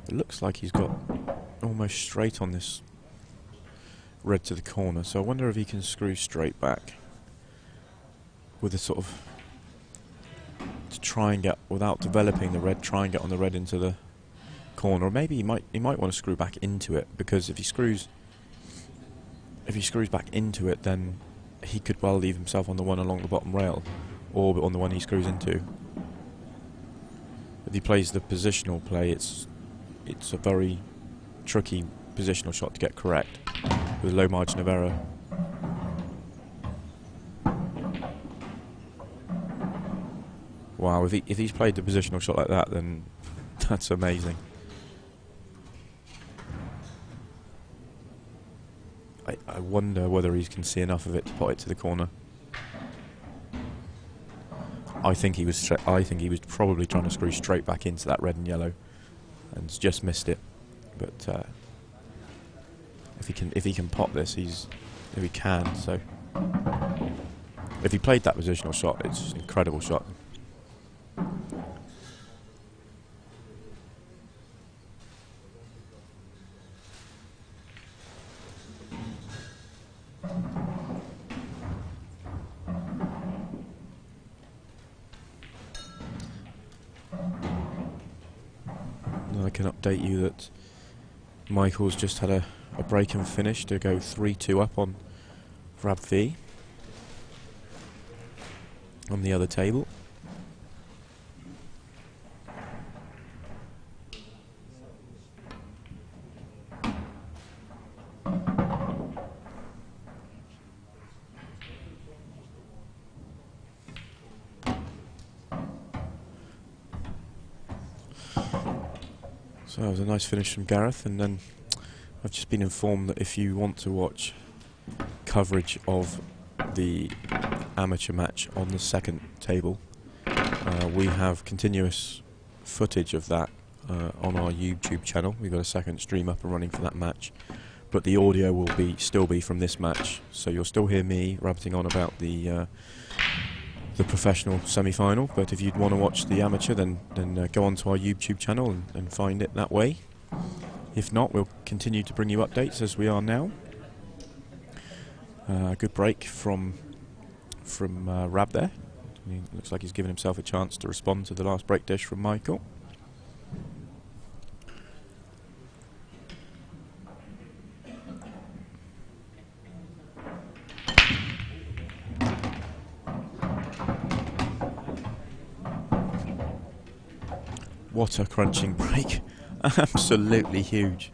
It looks like he's got almost straight on this red to the corner, so I wonder if he can screw straight back with a sort of, to try and get, without developing the red, try and get on the red into the corner. Or maybe he might want to screw back into it, because if he screws back into it, then he could well leave himself on the one along the bottom rail, or on the one he screws into. If he plays the positional play, it's a very tricky positional shot to get correct with a low margin of error. Wow, if he's played the positional shot like that, then that's amazing. I wonder whether he can see enough of it to put it to the corner. I think he was probably trying to screw straight back into that red and yellow, and just missed it. But if he can pop this, if he can. So if he played that positional shot, it's an incredible shot. I can update you that Michael's just had a break and finish to go 3-2 up on Rab V on the other table. So that was a nice finish from Gareth, and then I've just been informed that if you want to watch coverage of the amateur match on the second table, we have continuous footage of that on our YouTube channel. We've got a second stream up and running for that match, but the audio will still be from this match, so you'll still hear me rabbiting on about the professional semi-final. But if you'd want to watch the amateur, then go onto our YouTube channel and find it that way. If not, we'll continue to bring you updates as we are now. Good break from Rab there. Looks like he's given himself a chance to respond to the last break dish from Michael. What a crunching break. Absolutely huge.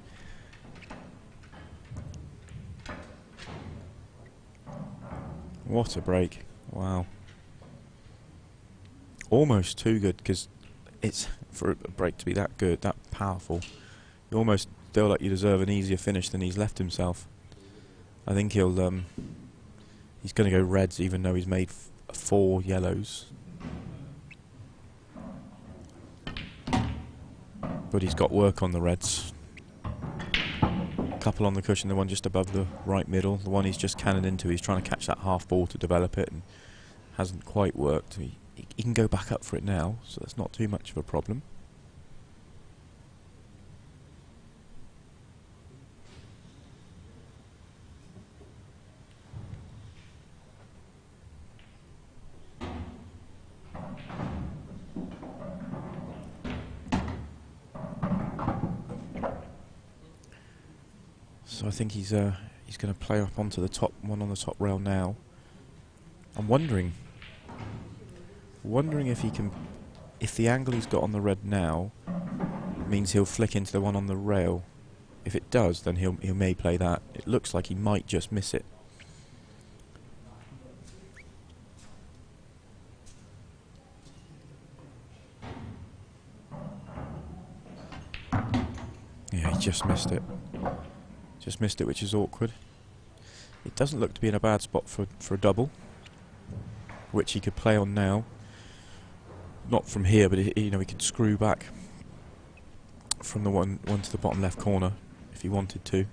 What a break. Wow. Almost too good, because it's, for a break to be that good, that powerful, you almost feel like you deserve an easier finish than he's left himself. I think he's going to go reds even though he's made 4 yellows. But he's got work on the reds. A couple on the cushion, the one just above the right middle. The one he's just cannoned into, he's trying to catch that half ball to develop it, and hasn't quite worked. He can go back up for it now, so that's not too much of a problem. So I think he's going to play up onto the top one on the top rail now. I'm wondering if he can, if the angle he's got on the red now means he'll flick into the one on the rail. If it does, then he may play that. It looks like he might just miss it. Yeah, he just missed it. Just missed it, which is awkward. It doesn't look to be in a bad spot for a double, which he could play on now. Not from here, but he could screw back from the one to the bottom left corner if he wanted to.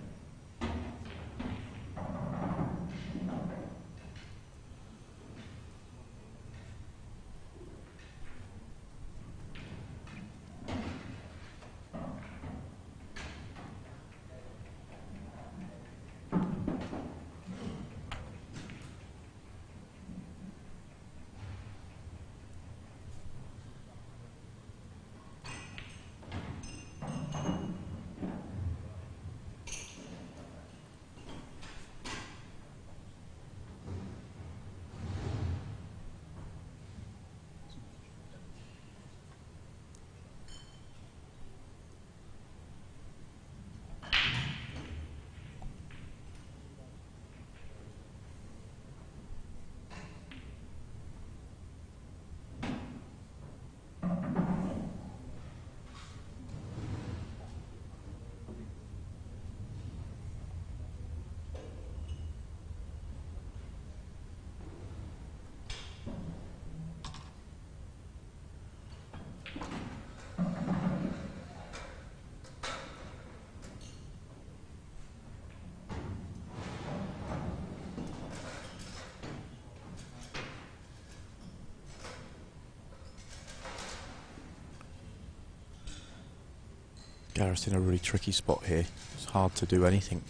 Gareth's in a really tricky spot here. It's hard to do anything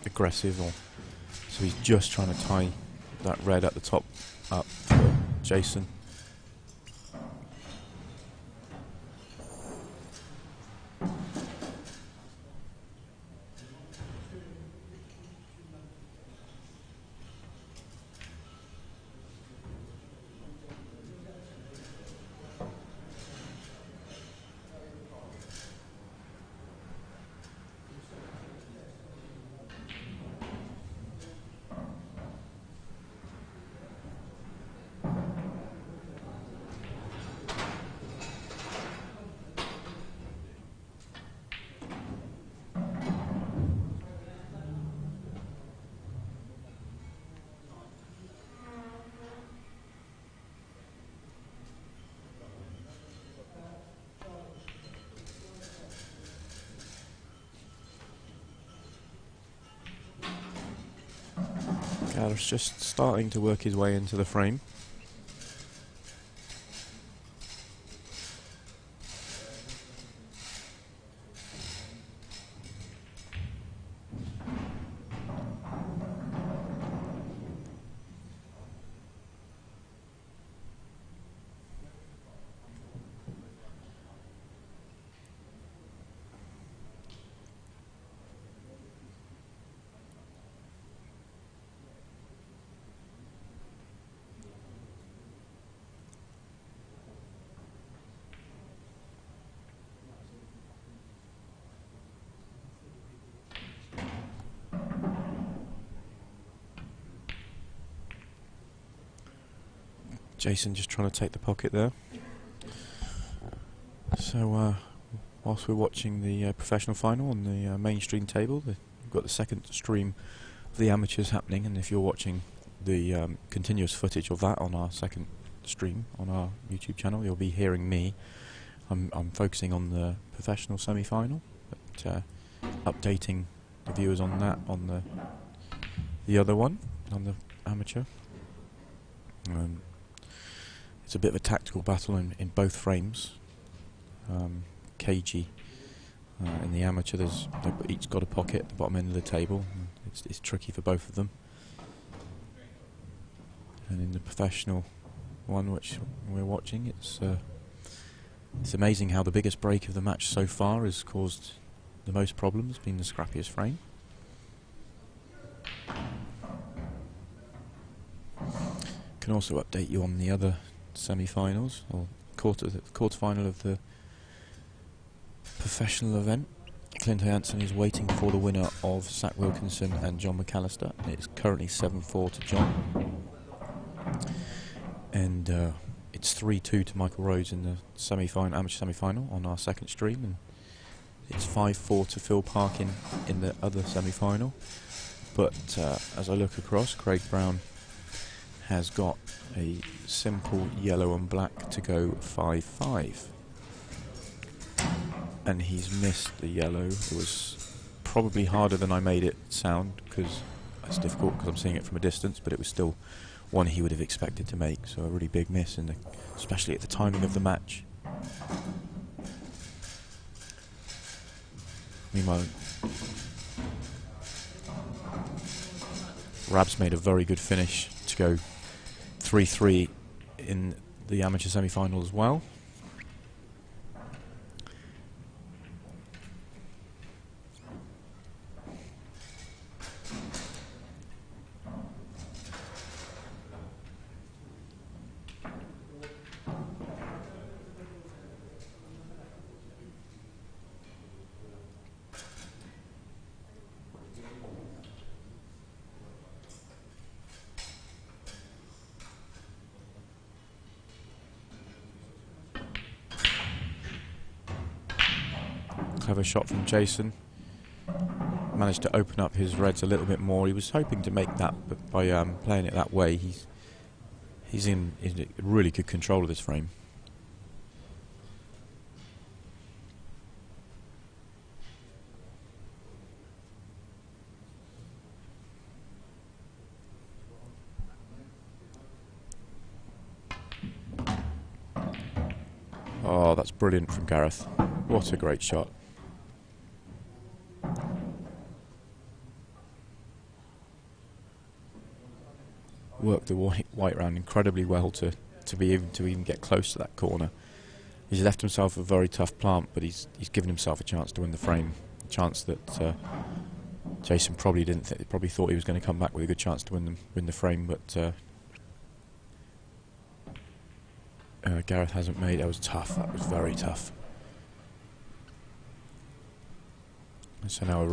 aggressive, or so he's just trying to tie that red at the top up for Jason. Gareth's just starting to work his way into the frame. Jason just trying to take the pocket there. So whilst we're watching the professional final on the mainstream table, we've got the second stream of the amateurs happening, and if you're watching the continuous footage of that on our second stream on our YouTube channel, you'll be hearing me. I'm focusing on the professional semi-final, but updating the viewers on that on the other one, on the amateur. It's a bit of a tactical battle in both frames. KG in the amateur, they've each got a pocket at the bottom end of the table. It's tricky for both of them. And in the professional one, which we're watching, it's amazing how the biggest break of the match so far has caused the most problems, being the scrappiest frame. Can also update you on the other semi-finals, or quarter-final of the professional event. Clint Hansen is waiting for the winner of Zach Wilkinson and John McAllister. It's currently 7-4 to John, and it's 3-2 to Michael Rhodes in the amateur semi-final on our second stream, and it's 5-4 to Phil Park in the other semi-final. But as I look across, Craig Brown has got a simple yellow and black to go 5-5. And he's missed the yellow. It was probably harder than I made it sound, because it's difficult because I'm seeing it from a distance, but it was still one he would have expected to make, so a really big miss, especially at the timing of the match. Meanwhile, Rab's made a very good finish to go 3-3 in the amateur semi-final as well. Clever shot from Jason. Managed to open up his reds a little bit more. He was hoping to make that, but by playing it that way, he's in really good control of this frame. Oh, that's brilliant from Gareth. What a great shot. worked the white round incredibly well to even get close to that corner. He's left himself a very tough plant, but he's given himself a chance to win the frame. A chance that Jason probably probably thought he was going to come back with a good chance to win the frame, but Gareth hasn't made. That was tough. That was very tough. And so now a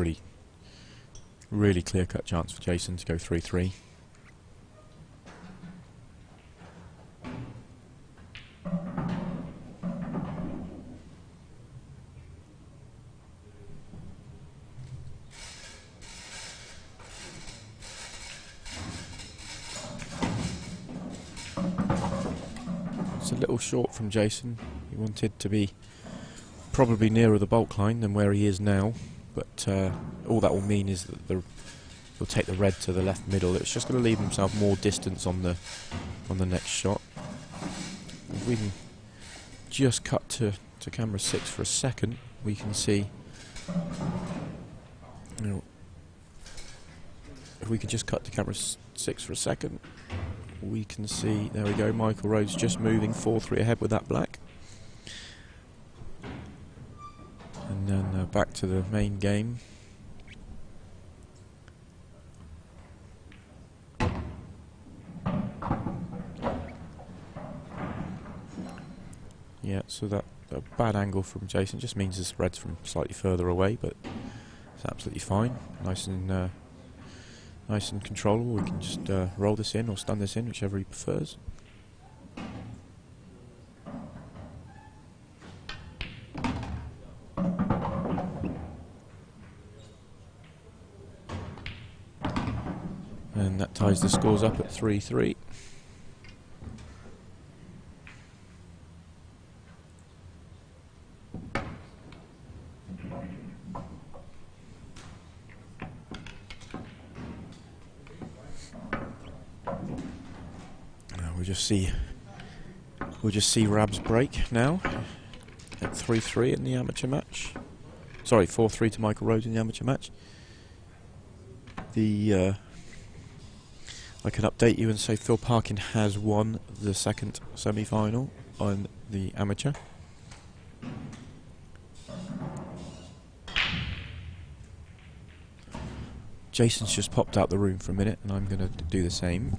really clear-cut chance for Jason to go 3-3. It's a little short from Jason. He wanted to be probably nearer the bulk line than where he is now, but all that will mean is that he'll take the red to the left middle. It's just going to leave himself more distance on the next shot. If we can just cut to camera 6 for a second, we can see. If we could just cut to camera 6 for a second, we can see, there we go, Michael Rhodes just moving 4-3 ahead with that black. And then back to the main game. Yeah, so that a bad angle from Jason just means this red's from slightly further away, but it's absolutely fine. Nice and controllable. We can just roll this in or stun this in, whichever he prefers. And that ties the scores up at 3-3. We'll just see Rabs break now at 3-3 in the amateur match. Sorry, 4-3 to Michael Rhodes in the amateur match. I can update you and say Phil Parkin has won the second semi-final on the amateur. Jason's just popped out the room for a minute, and I'm going to do the same.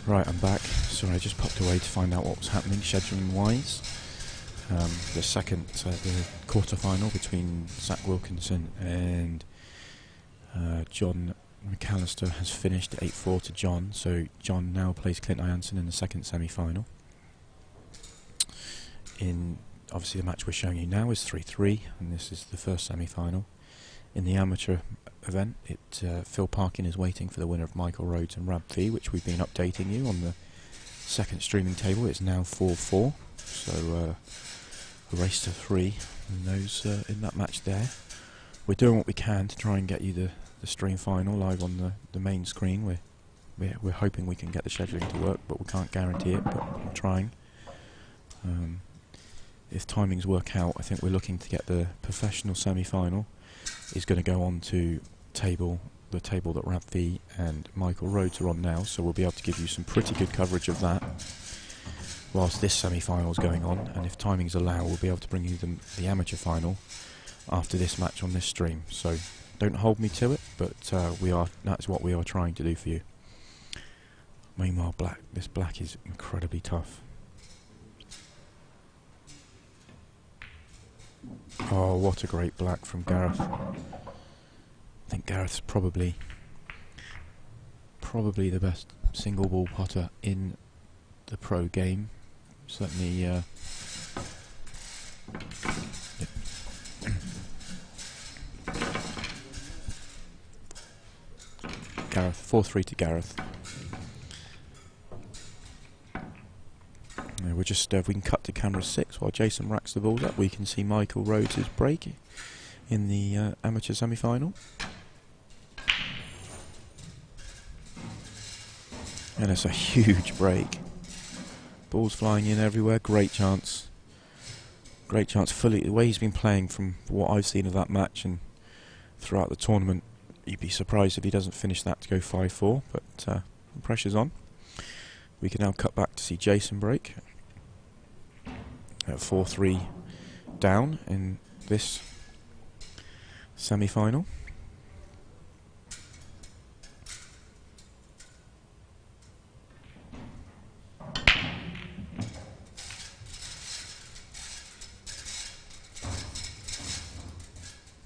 Right, I'm back. Sorry, I just popped away to find out what was happening scheduling-wise. The second, the quarter-final between Zach Wilkinson and John McAllister has finished 8-4 to John, so John now plays Clint Ianson in the second semi-final. Obviously the match we're showing you now is 3-3, and this is the first semi-final. In the amateur event, Phil Parkin is waiting for the winner of Michael Rhodes and Rab V, which we've been updating you on the second streaming table. It's now 4-4, so a race to 3 in those in that match there. We're doing what we can to try and get you the stream final live on the main screen. We're hoping we can get the scheduling to work, but we can't guarantee it, but I'm trying. If timings work out, I think we're looking to get the professional semi-final is going to go on to the table that Rab V and Michael Rhodes are on now, so we'll be able to give you some pretty good coverage of that whilst this semi-final is going on, and if timings allow, we'll be able to bring you the amateur final after this match on this stream. So don't hold me to it, but that's what we are trying to do for you. Meanwhile, this black is incredibly tough. Oh, what a great black from Gareth. I think Gareth's probably the best single ball potter in the pro game. Certainly, yeah. Gareth, 4-3 to Gareth. We're just, if we can cut to camera 6 while Jason racks the balls up, we can see Michael Rhodes' break in the amateur semi-final. And it's a huge break. Balls flying in everywhere, great chance. Great chance, fully, the way he's been playing from what I've seen of that match and throughout the tournament, you'd be surprised if he doesn't finish that to go 5-4, but the pressure's on. We can now cut back to see Jason break at 4-3 down in this semi-final.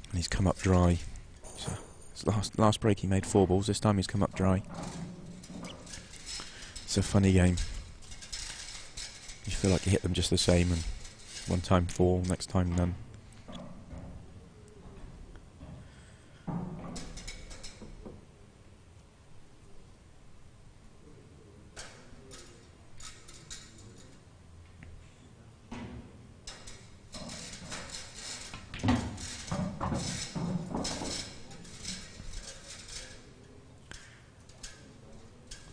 And he's come up dry. So his last break he made 4 balls, this time he's come up dry. It's a funny game. You feel like you hit them just the same, and one time 4, next time none.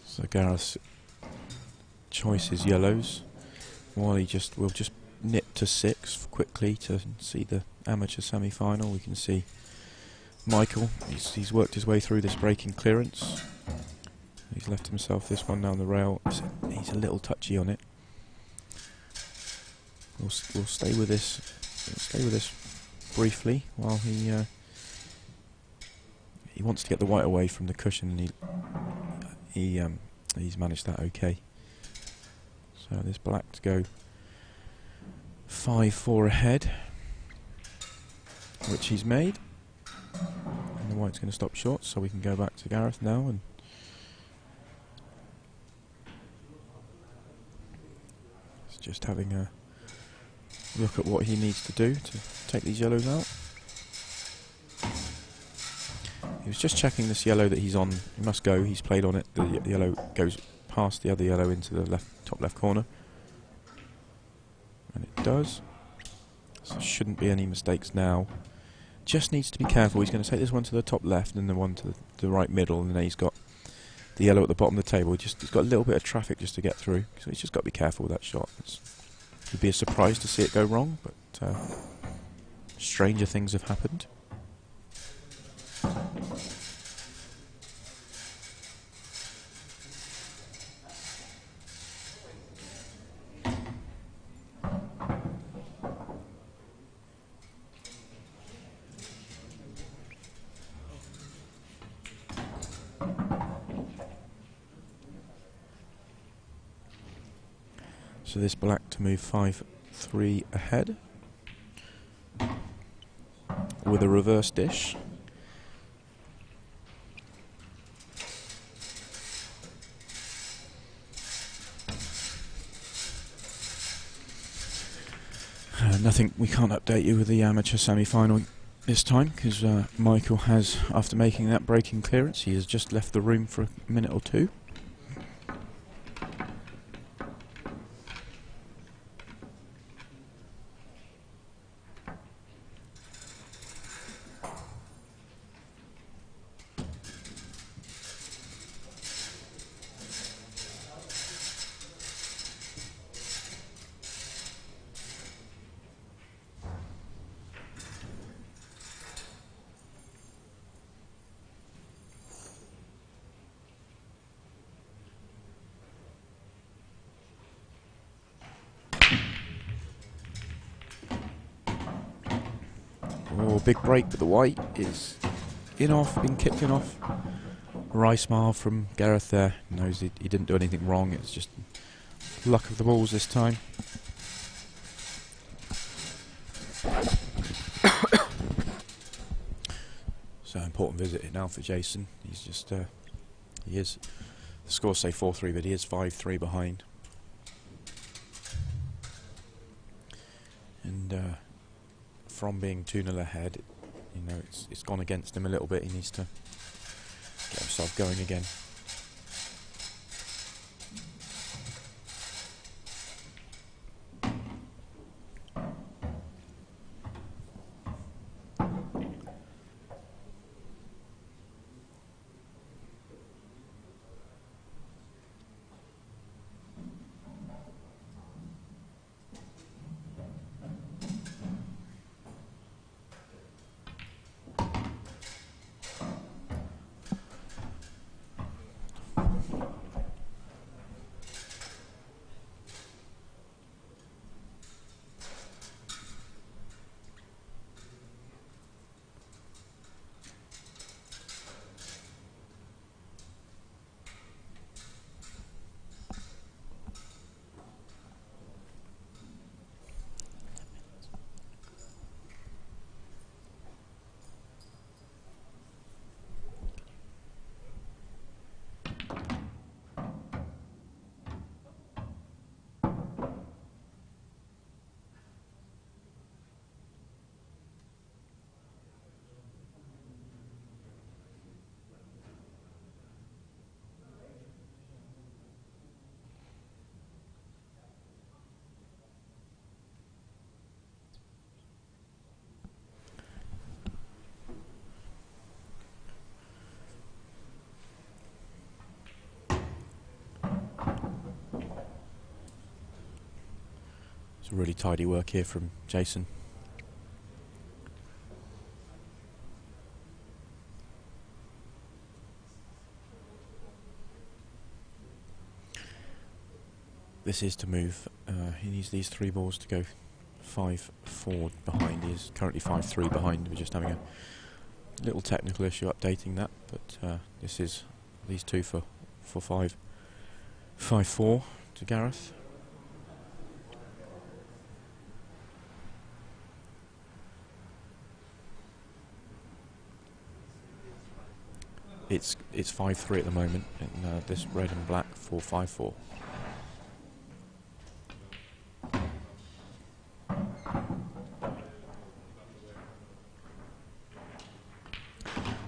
So Gareth's choice is yellows. While we'll just nip to 6 quickly to see the amateur semi-final. We can see Michael, he's worked his way through this breaking clearance. He's left himself this one down the rail. He's a little touchy on it. We'll stay with this. We'll stay with this briefly while he wants to get the white away from the cushion, and he's managed that okay. So this black to go 5-4 ahead, which he's made. And the white's going to stop short, so we can go back to Gareth now and he's just having a look at what he needs to do to take these yellows out. He was just checking this yellow that he's on. He must go. He's played on it. The yellow goes past the other yellow into the top left corner, and it does. So shouldn't be any mistakes now. Just needs to be careful. He's going to take this one to the top left and the one to the right middle, and then he's got the yellow at the bottom of the table. He's got a little bit of traffic just to get through, so he's just got to be careful with that shot. It'd be a surprise to see it go wrong, but stranger things have happened. So this black to move 5-3 ahead with a reverse dish. Nothing, we can't update you with the amateur semi-final this time because Michael has, after making that breaking clearance, he has just left the room for a minute or two. Oh, big break, but the white is in off, being kicked in off. Wry smile from Gareth there. Knows he didn't do anything wrong. It's just luck of the balls this time. So important visit now for Jason. He's just he is. The scores say 4-3, but he is 5-3 behind. And from being 2-0 ahead, you know, it's gone against him a little bit. He needs to get himself going again. It's really tidy work here from Jason. This is to move. He needs these 3 balls to go 5-4 behind. He is currently 5-3 behind. We're just having a little technical issue updating that, but this is these 2 for 5-4 to Gareth. It's 5-3 at the moment, and this red and black for 5-4.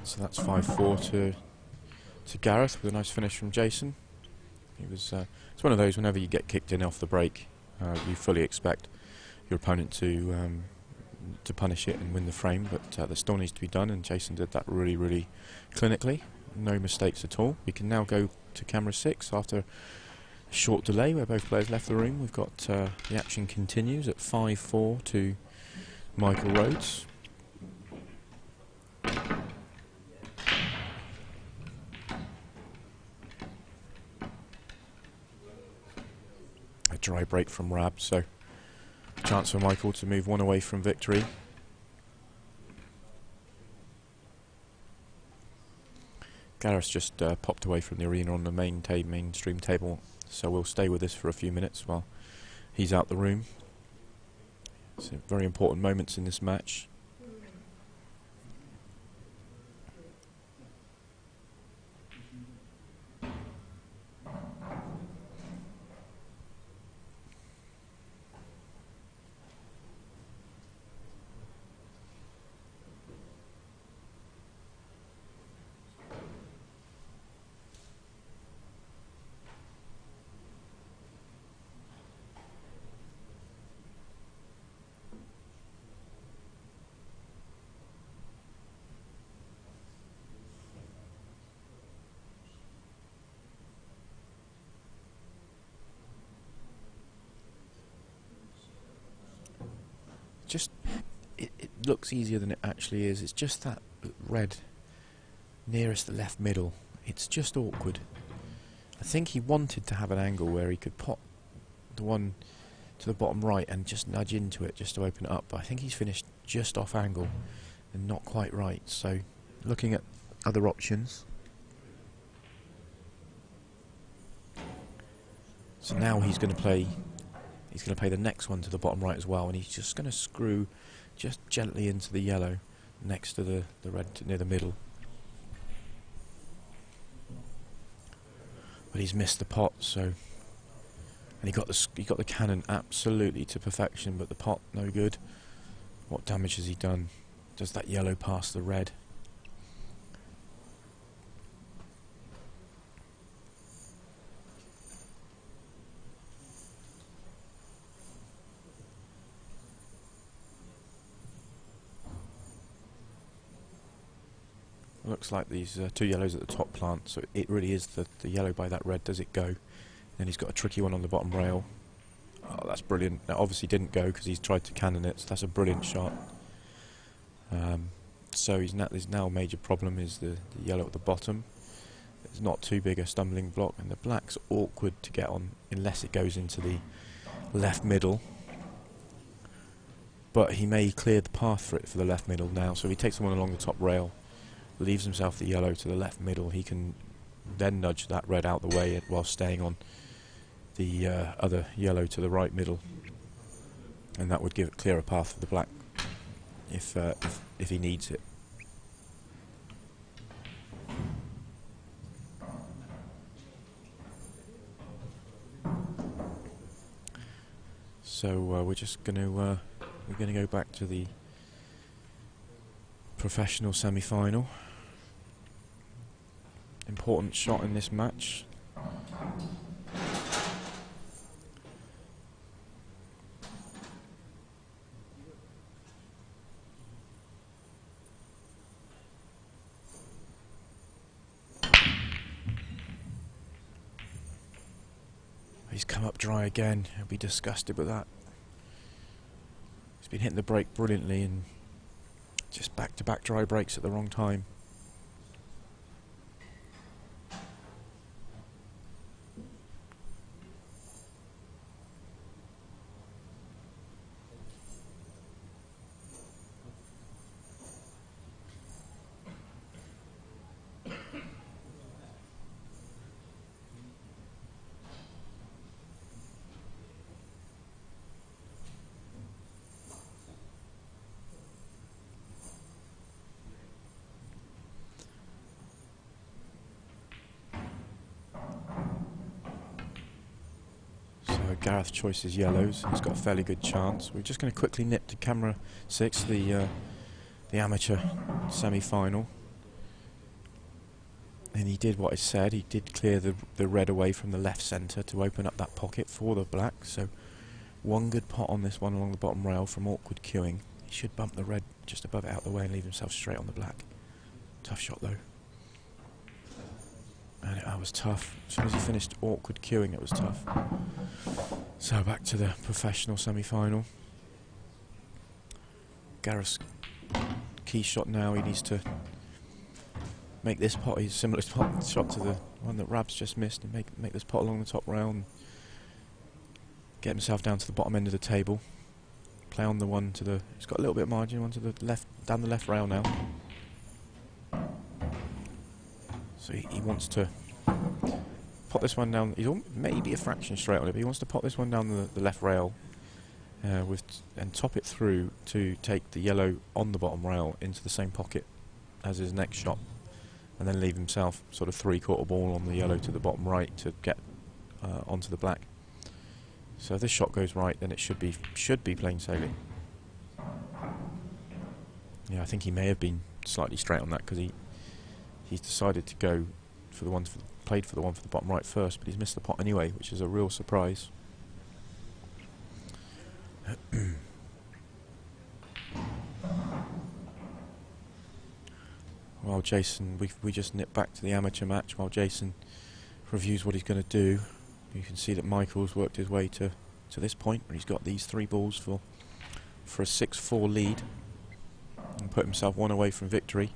So that's 5-4 to Gareth with a nice finish from Jason. He was. It's one of those, whenever you get kicked in off the break, you fully expect your opponent to punish it and win the frame, but there still needs to be done, and Jason did that really, really clinically. No mistakes at all. We can now go to camera 6 after a short delay where both players left the room. We've got the action continues at 5-4 to Michael Rhodes. A dry break from Rab, so a chance for Michael to move 1 away from victory. Gareth's just popped away from the arena on the mainstream table, so we'll stay with this for a few minutes while he's out the room. It's very important moments in this match. Just, it looks easier than it actually is. It's just that red nearest the left middle. It's just awkward. I think he wanted to have an angle where he could pop the one to the bottom right and just nudge into it just to open it up, but I think he's finished just off angle and not quite right. So looking at other options. So now he's going to play the next one to the bottom right as well, and he's just going to screw just gently into the yellow next to the red near the middle. But he's missed the pot, so, and he got the cannon absolutely to perfection, but the pot no good. What damage has he done? Does that yellow pass the red? Looks like these two yellows at the top plant, so it really is the yellow by that red. Does it go? Then he's got a tricky one on the bottom rail. Oh, that's brilliant. That obviously didn't go because he's tried to cannon it, so that's a brilliant shot. So his now major problem is the yellow at the bottom. It's not too big a stumbling block, and the black's awkward to get on unless it goes into the left middle. But he may clear the path for it for the left middle now, so if he takes the one along the top rail, leaves himself the yellow to the left middle, he can then nudge that red out the way while staying on the other yellow to the right middle, and that would give it clear a path for the black if he needs it. So we're just going to go back to the professional semi-final. Important shot in this match. He's come up dry again. He'll be disgusted with that. He's been hitting the brake brilliantly and just back-to-back dry breaks at the wrong time. Gareth choices yellows. He's got a fairly good chance. We're just going to quickly nip to camera 6, the amateur semi-final. And he did what I said. He did clear the red away from the left centre to open up that pocket for the black. So one good pot on this one along the bottom rail from awkward queuing. He should bump the red just above it out the way and leave himself straight on the black. Tough shot though. And it was tough. As soon as he finished awkward queuing, it was tough. So back to the professional semi-final. Gareth's key shot now. He needs to make this pot his similar shot to the one that Rab's just missed, and make this pot along the top rail and get himself down to the bottom end of the table. Play on the one to the. He's got a little bit of margin. One to the left, down the left rail now. So he wants to pop this one down. He's maybe a fraction straight on it, but he wants to pop this one down the left rail and top it through to take the yellow on the bottom rail into the same pocket as his next shot, and then leave himself sort of 3/4 ball on the yellow to the bottom right to get onto the black. So if this shot goes right, then it should be plain sailing. Yeah, I think he may have been slightly straight on that because he's decided to go for the one played for the one for the bottom right first, but he's missed the pot anyway, which is a real surprise. While Jason, we just nip back to the amateur match while Jason reviews what he's going to do. You can see that Michael's worked his way to this point where he's got these 3 balls for a 6-4 lead and put himself one away from victory.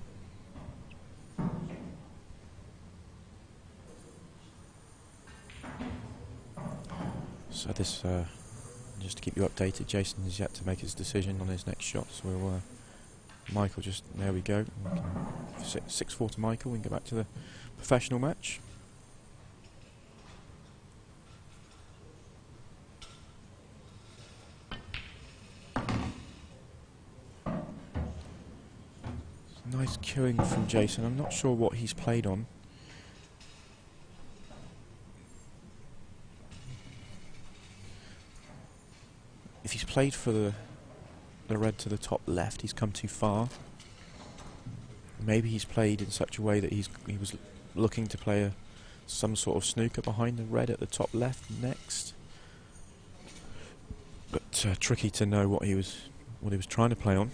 So this, just to keep you updated, Jason has yet to make his decision on his next shot. So we'll, Michael just, there we go. 6-4 to Michael. We can go back to the professional match. Nice queuing from Jason. I'm not sure what he's played on. If he's played for the red to the top left, he's come too far. Maybe he's played in such a way that he was looking to play some sort of snooker behind the red at the top left next. But tricky to know what he was trying to play on.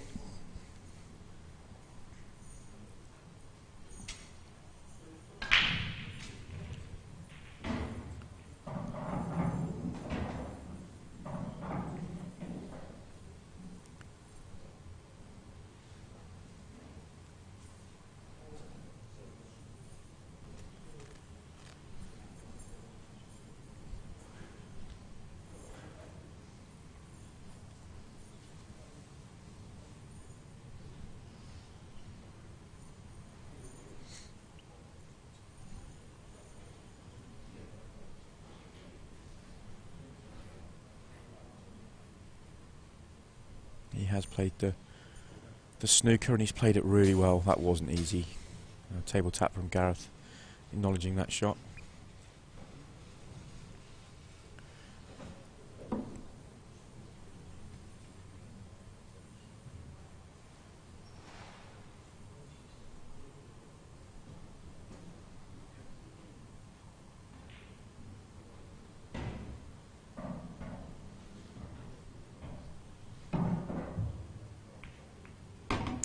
He has played the snooker and he's played it really well. That wasn't easy. Table tap from Gareth, acknowledging that shot.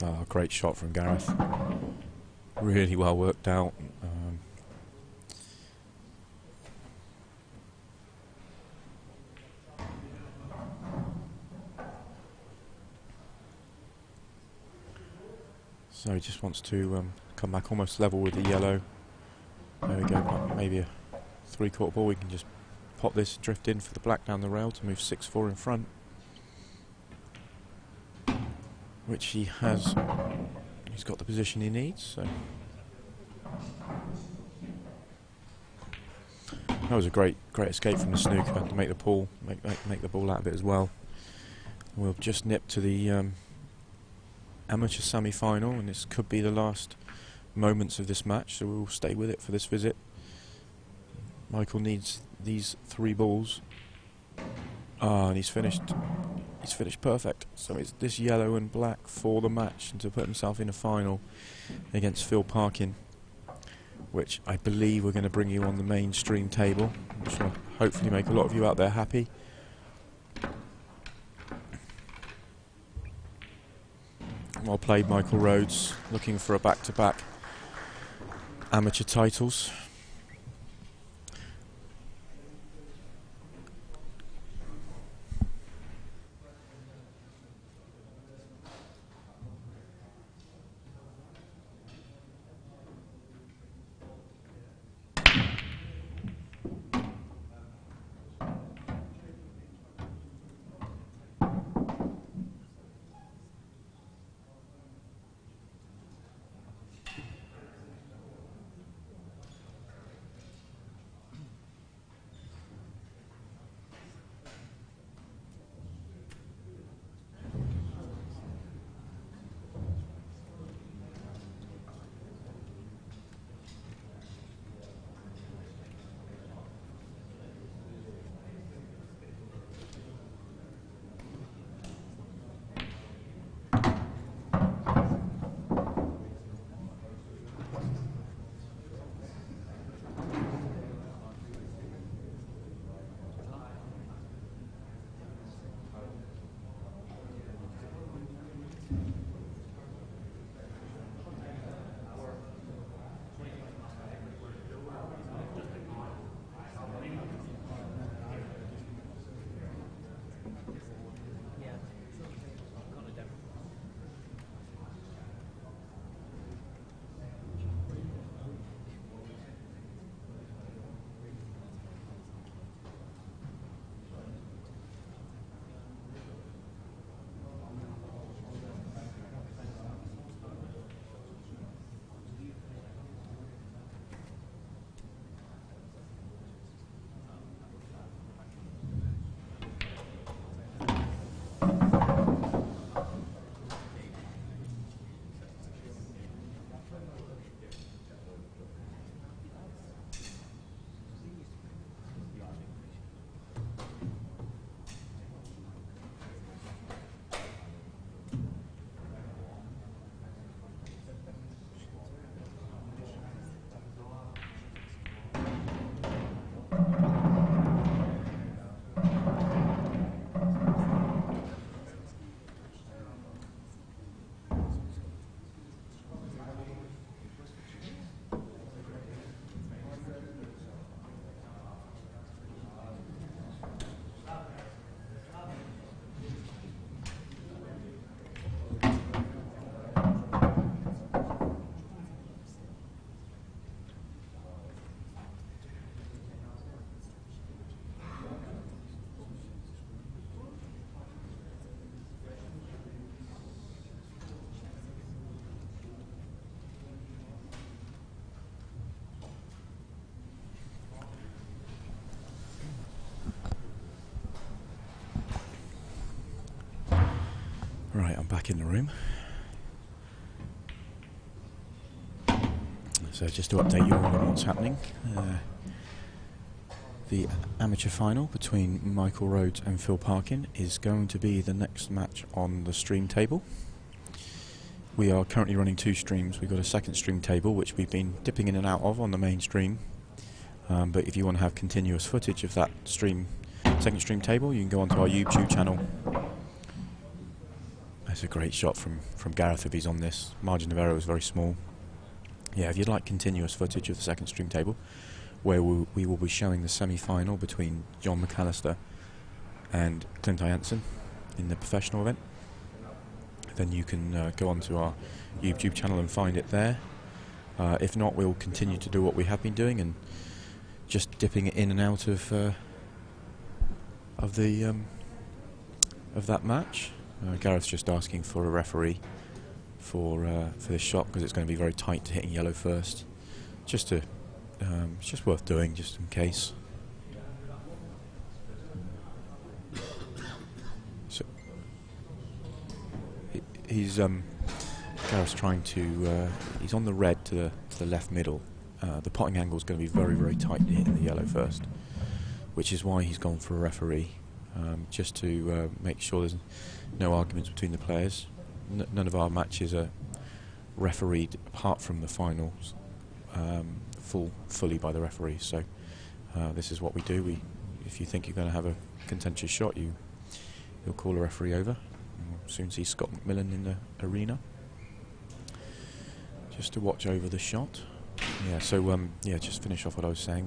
Oh, great shot from Gareth. Really well worked out. So he just wants to come back almost level with the yellow. There we go, maybe a 3/4 ball. We can just pop this, drift in for the black down the rail to move 6-4 in front. Which he has. He's got the position he needs. So that was a great escape from the snooker to make the ball make the ball out of it as well. We'll just nip to the amateur semi-final, and this could be the last moments of this match. So we'll stay with it for this visit. Michael needs these 3 balls. And he's finished. He's finished perfect. So it's this yellow and black for the match, and to put himself in a final against Phil Parkin, which I believe we're going to bring you on the mainstream table, which will hopefully make a lot of you out there happy. Well played, Michael Rhodes, looking for a back-to-back amateur titles. Right, I'm back in the room. So just to update you on what's happening, the amateur final between Michael Rhodes and Phil Parkin is going to be the next match on the stream table. We are currently running 2 streams. We've got a second stream table which we've been dipping in and out of on the main stream, but if you want to have continuous footage of that second stream table, you can go onto our YouTube channel. That's a great shot from Gareth if he's on this. Margin of error was very small. Yeah, if you'd like continuous footage of the second stream table, where we will be showing the semi-final between John McAllister and Clint Jansen in the professional event, then you can go onto our YouTube channel and find it there. If not, we'll continue to do what we have been doing and just dipping it in and out of that match. Gareth's just asking for a referee for this shot because it's going to be very tight to hitting yellow first. It's just worth doing, just in case. So Gareth's trying to. He's on the red to the left middle. The potting angle is going to be very, very tight to hitting the yellow first, which is why he's gone for a referee, just to make sure there's no arguments between the players. None of our matches are refereed apart from the finals fully by the referee. So this is what we do. If you think you're going to have a contentious shot, you'll call a referee over. We'll soon see Scott McMillan in the arena just to watch over the shot. Yeah. So just finish off what I was saying.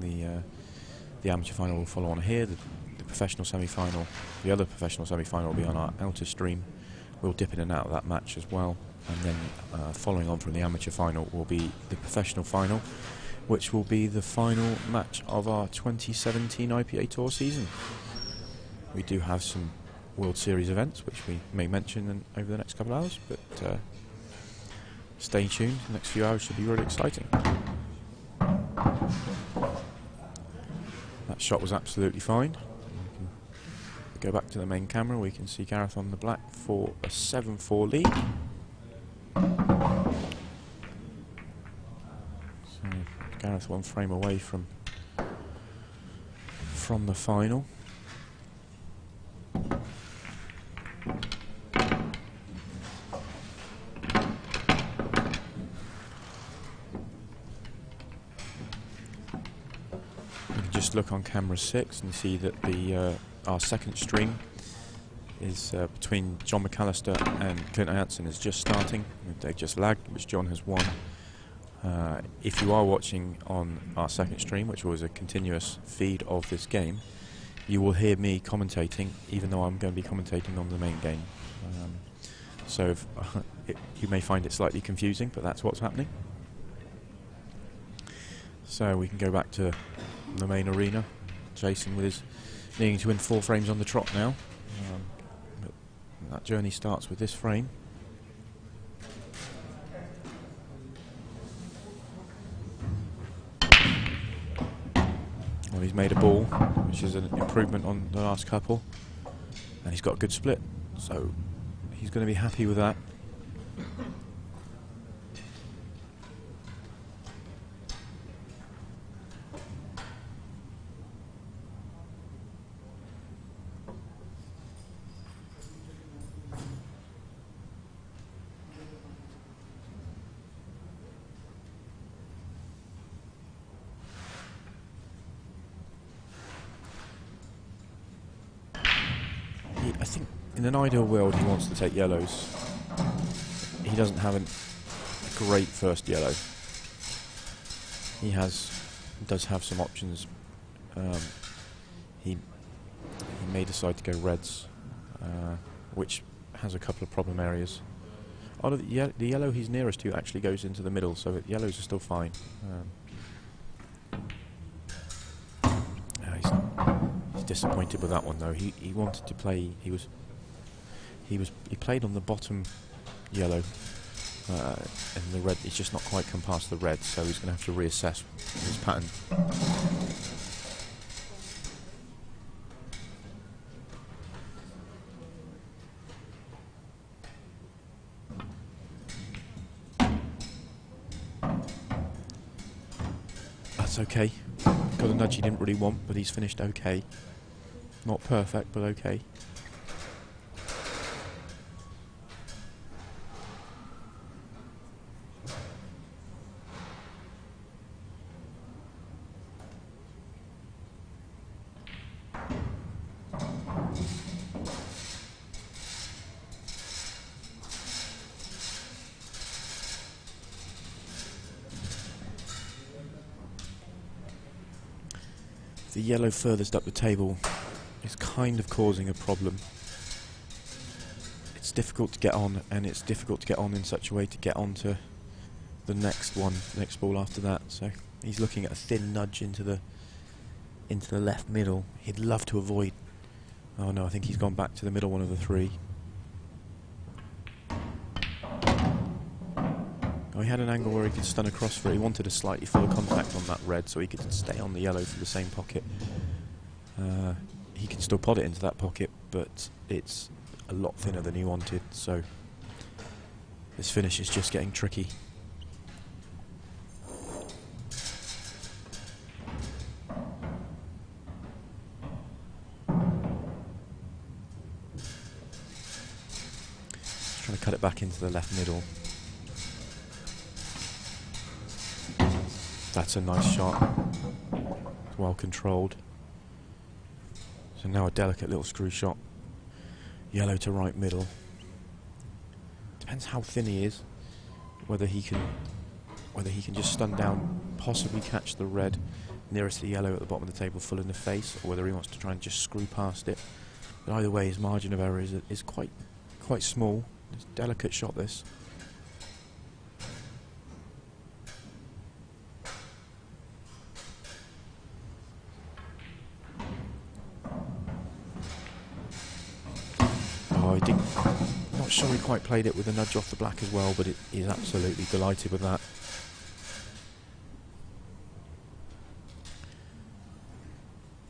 The amateur final will follow on here. The professional semi-final, the other professional semi-final will be on our outer stream. We'll dip in and out of that match as well, and then following on from the amateur final will be the professional final, which will be the final match of our 2017 IPA Tour season. We do have some World Series events which we may mention over the next couple of hours, but stay tuned. The next few hours should be really exciting. That shot was absolutely fine. Go back to the main camera, we can see Gareth on the black for a 7-4 lead. So Gareth 1 frame away from the final. You can just look on camera 6 and see that our second stream is between John McAllister and Clint Jansen is just starting. They've just lagged, which John has won. If you are watching on our second stream, which was a continuous feed of this game, you will hear me commentating, even though I'm going to be commentating on the main game. So you may find it slightly confusing, but that's what's happening. So we can go back to the main arena. Jason with his needing to win 4 frames on the trot now. But that journey starts with this frame. Well, he's made a ball, which is an improvement on the last couple, and he's got a good split, so he's going to be happy with that. I think in an ideal world he wants to take yellows. He doesn't have a great first yellow. He does have some options. He may decide to go reds, which has a couple of problem areas. Oh, the yellow he's nearest to actually goes into the middle, so yellows are still fine. He's disappointed with that one though. He wanted to play. He played on the bottom yellow, and the red. He's just not quite come past the red, so he's going to have to reassess his pattern. That's okay. Got a nudge he didn't really want, but he's finished okay. Not perfect, but okay. The yellow furthest up the table is kind of causing a problem. It's difficult to get on, and it's difficult to get on in such a way to get onto the next ball after that. So he's looking at a thin nudge into the left middle. He'd love to avoid. Oh no, I think he's gone back to the middle one of the three. Oh, he had an angle where he could stun across for it. He wanted a slightly fuller contact on that red so he could stay on the yellow for the same pocket. He can still pot it into that pocket, but it's a lot thinner than he wanted, so this finish is just getting tricky. Just trying to cut it back into the left middle. That's a nice shot. Well controlled. So now a delicate little screw shot. Yellow to right middle. Depends how thin he is. Whether he can just stun down, possibly catch the red nearest the yellow at the bottom of the table full in the face, or whether he wants to try and just screw past it. But either way, his margin of error is quite small. It's a delicate shot, this. Not sure he quite played it with a nudge off the black as well, but he's absolutely delighted with that.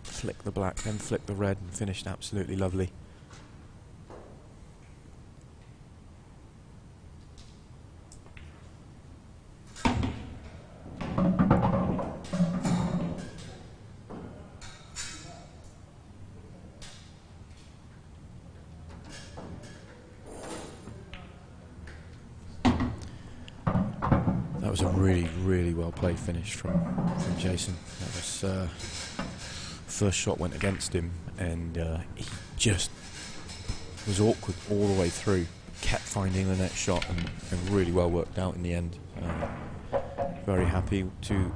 Flick the black, then flick the red, and finished absolutely lovely. That was a really well played finish from Jason. That was first shot went against him, and he just was awkward all the way through. Kept finding the next shot, and really well worked out in the end. Very happy to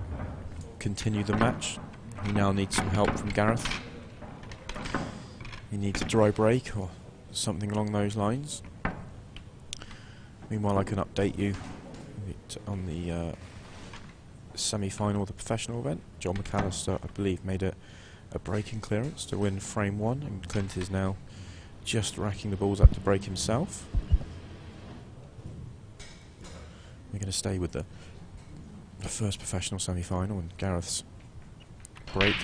continue the match. He now needs some help from Gareth. He needs a dry break or something along those lines. Meanwhile, I can update you on the semi-final of the professional event. John McAllister, I believe, made a breaking clearance to win frame 1, and Clint is now just racking the balls up to break himself. We're going to stay with the first professional semi-final and Gareth's break.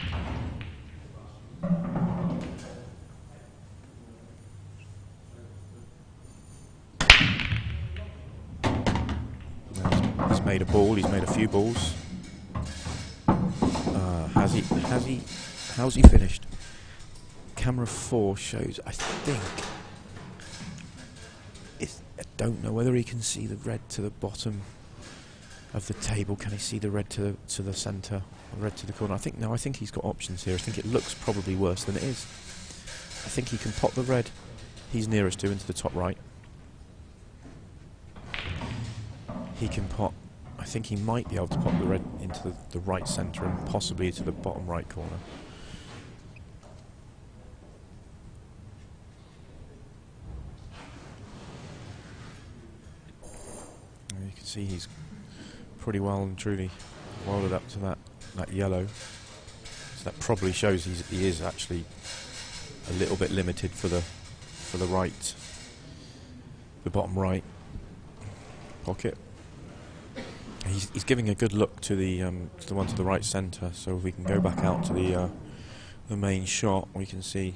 He's made a ball, he's made a few balls. How's he finished? Camera 4 shows, I think, I don't know whether he can see the red to the bottom of the table. Can he see the red to the centre, or red to the corner? I think he's got options here. I think it looks probably worse than it is. I think he can pot the red he's nearest to into the top right. He can pot. I think he might be able to pop the red into the right centre and possibly to the bottom right corner. And you can see he's pretty well and truly welded up to that yellow. So that probably shows he is actually a little bit limited for the right, the bottom right pocket. He's giving a good look to the one to the right centre. So if we can go back out to the main shot, we can see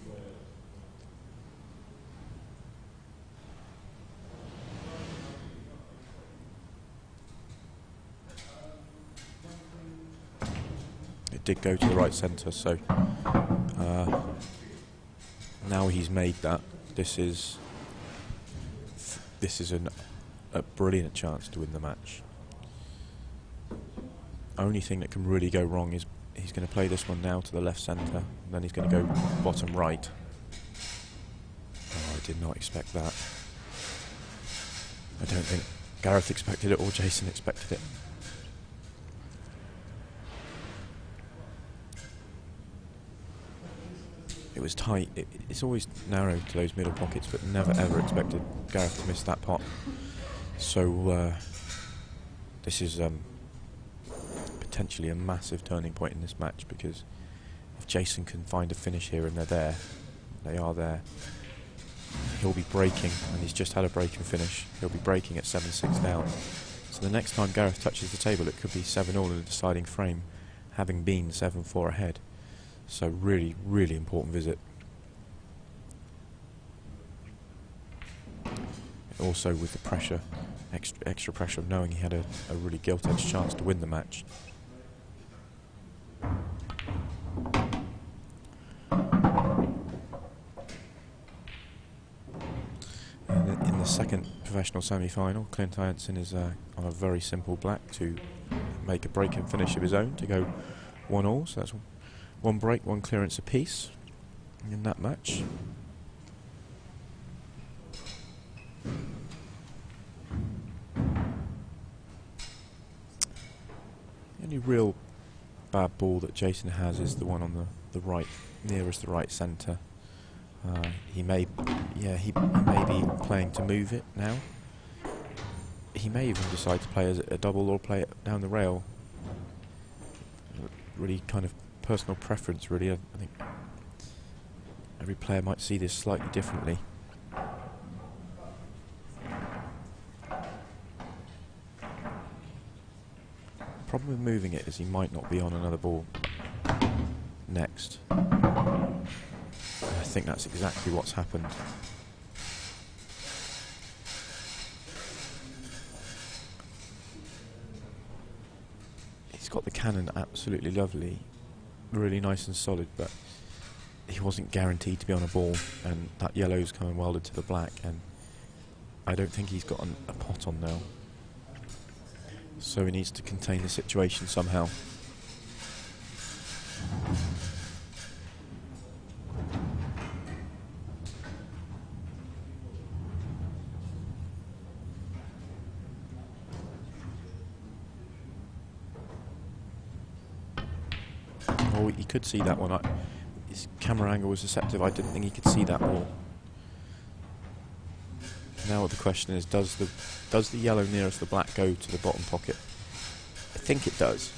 it did go to the right centre. So now he's made that. This is a brilliant chance to win the match. Only thing that can really go wrong is he's going to play this one now to the left centre, and then he's going to go bottom right. Oh, I did not expect that. I don't think Gareth expected it or Jason expected it. It was tight. It's always narrow to those middle pockets, but never ever expected Gareth to miss that pot. So this is potentially a massive turning point in this match, because if Jason can find a finish here and they are there, he'll be breaking, and he's just had a break and finish. He'll be breaking at 7-6 down. So the next time Gareth touches the table, it could be 7-all in a deciding frame, having been 7-4 ahead. So really, really important visit. Also with the pressure, extra pressure of knowing he had a really gilt-edged chance to win the match. And in the second professional semi-final, Clint Hansen is on a very simple black to make a break and finish of his own to go 1-all. So that's one break, one clearance apiece in that match. The only real bad ball that Jason has is the one on the right, nearest the right centre. He may be playing to move it now. He may even decide to play as a double or play it down the rail. Really kind of personal preference, really. I think every player might see this slightly differently. The problem with moving it is he might not be on another ball next. I think that's exactly what's happened. He's got the cannon absolutely lovely, really nice and solid, but he wasn't guaranteed to be on a ball, and that yellow's coming welded to the black, and I don't think he's got a pot on now. So he needs to contain the situation somehow. Oh, he could see that one. His camera angle was deceptive. I didn't think he could see that ball. Now the question is, does the yellow nearest the black go to the bottom pocket? I think it does.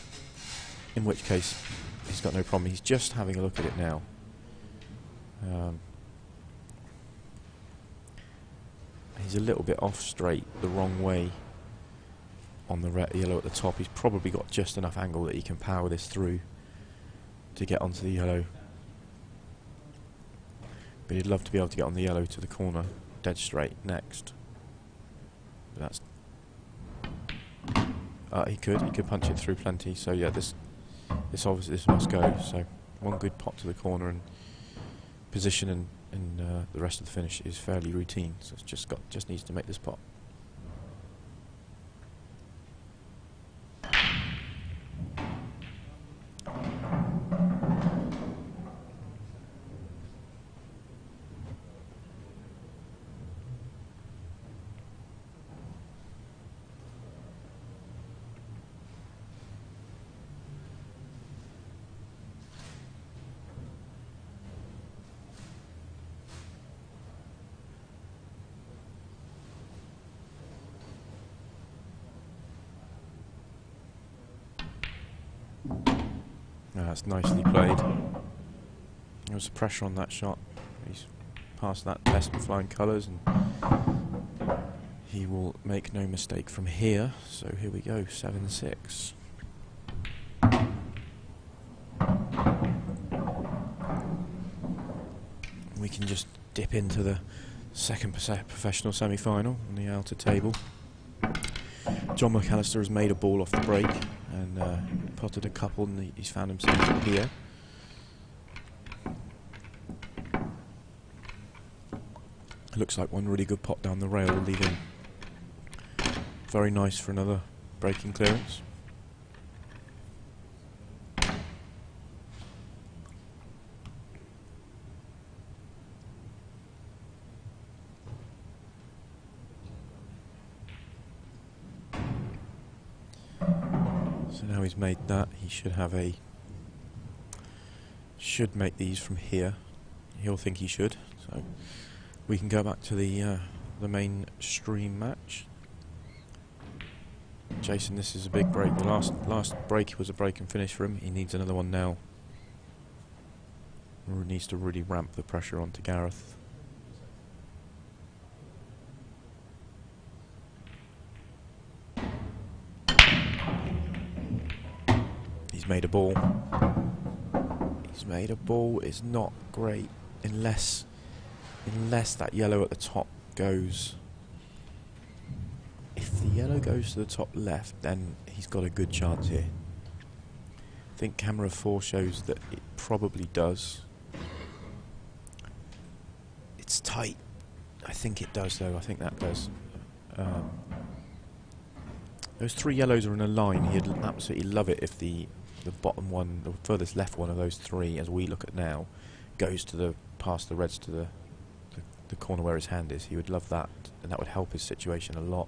In which case, he's got no problem. He's just having a look at it now. He's a little bit off straight, the wrong way on the yellow at the top. He's probably got just enough angle that he can power this through to get onto the yellow. But he'd love to be able to get on the yellow to the corner dead straight next. But that's he could punch it through plenty. So yeah, this must go. So one good pot to the corner, and position and the rest of the finish is fairly routine. So it's just needs to make this pot. That's nicely played. There was pressure on that shot. He's passed that test with flying colours, and he will make no mistake from here. So here we go, 7-6. We can just dip into the second professional semi-final on the outer table. John McAllister has made a ball off the break and potted a couple, and he's found himself here. Looks like one really good pot down the rail will leave him very nice for another breaking clearance. So now he's made that, he should have should make these from here. He'll think he should. So we can go back to the mainstream match. Jason, this is a big break. The last break was a break and finish for him. He needs another one now. He needs to really ramp the pressure onto Gareth. He's made a ball. He's made a ball. It's not great unless that yellow at the top goes. If the yellow goes to the top left, then he's got a good chance here. I think camera 4 shows that it probably does. It's tight. I think it does, though. I think that does. Those three yellows are in a line. He'd absolutely love it if the bottom one, the furthest left one of those three, as we look at now, goes to past the reds to the corner where his hand is. He would love that, and that would help his situation a lot.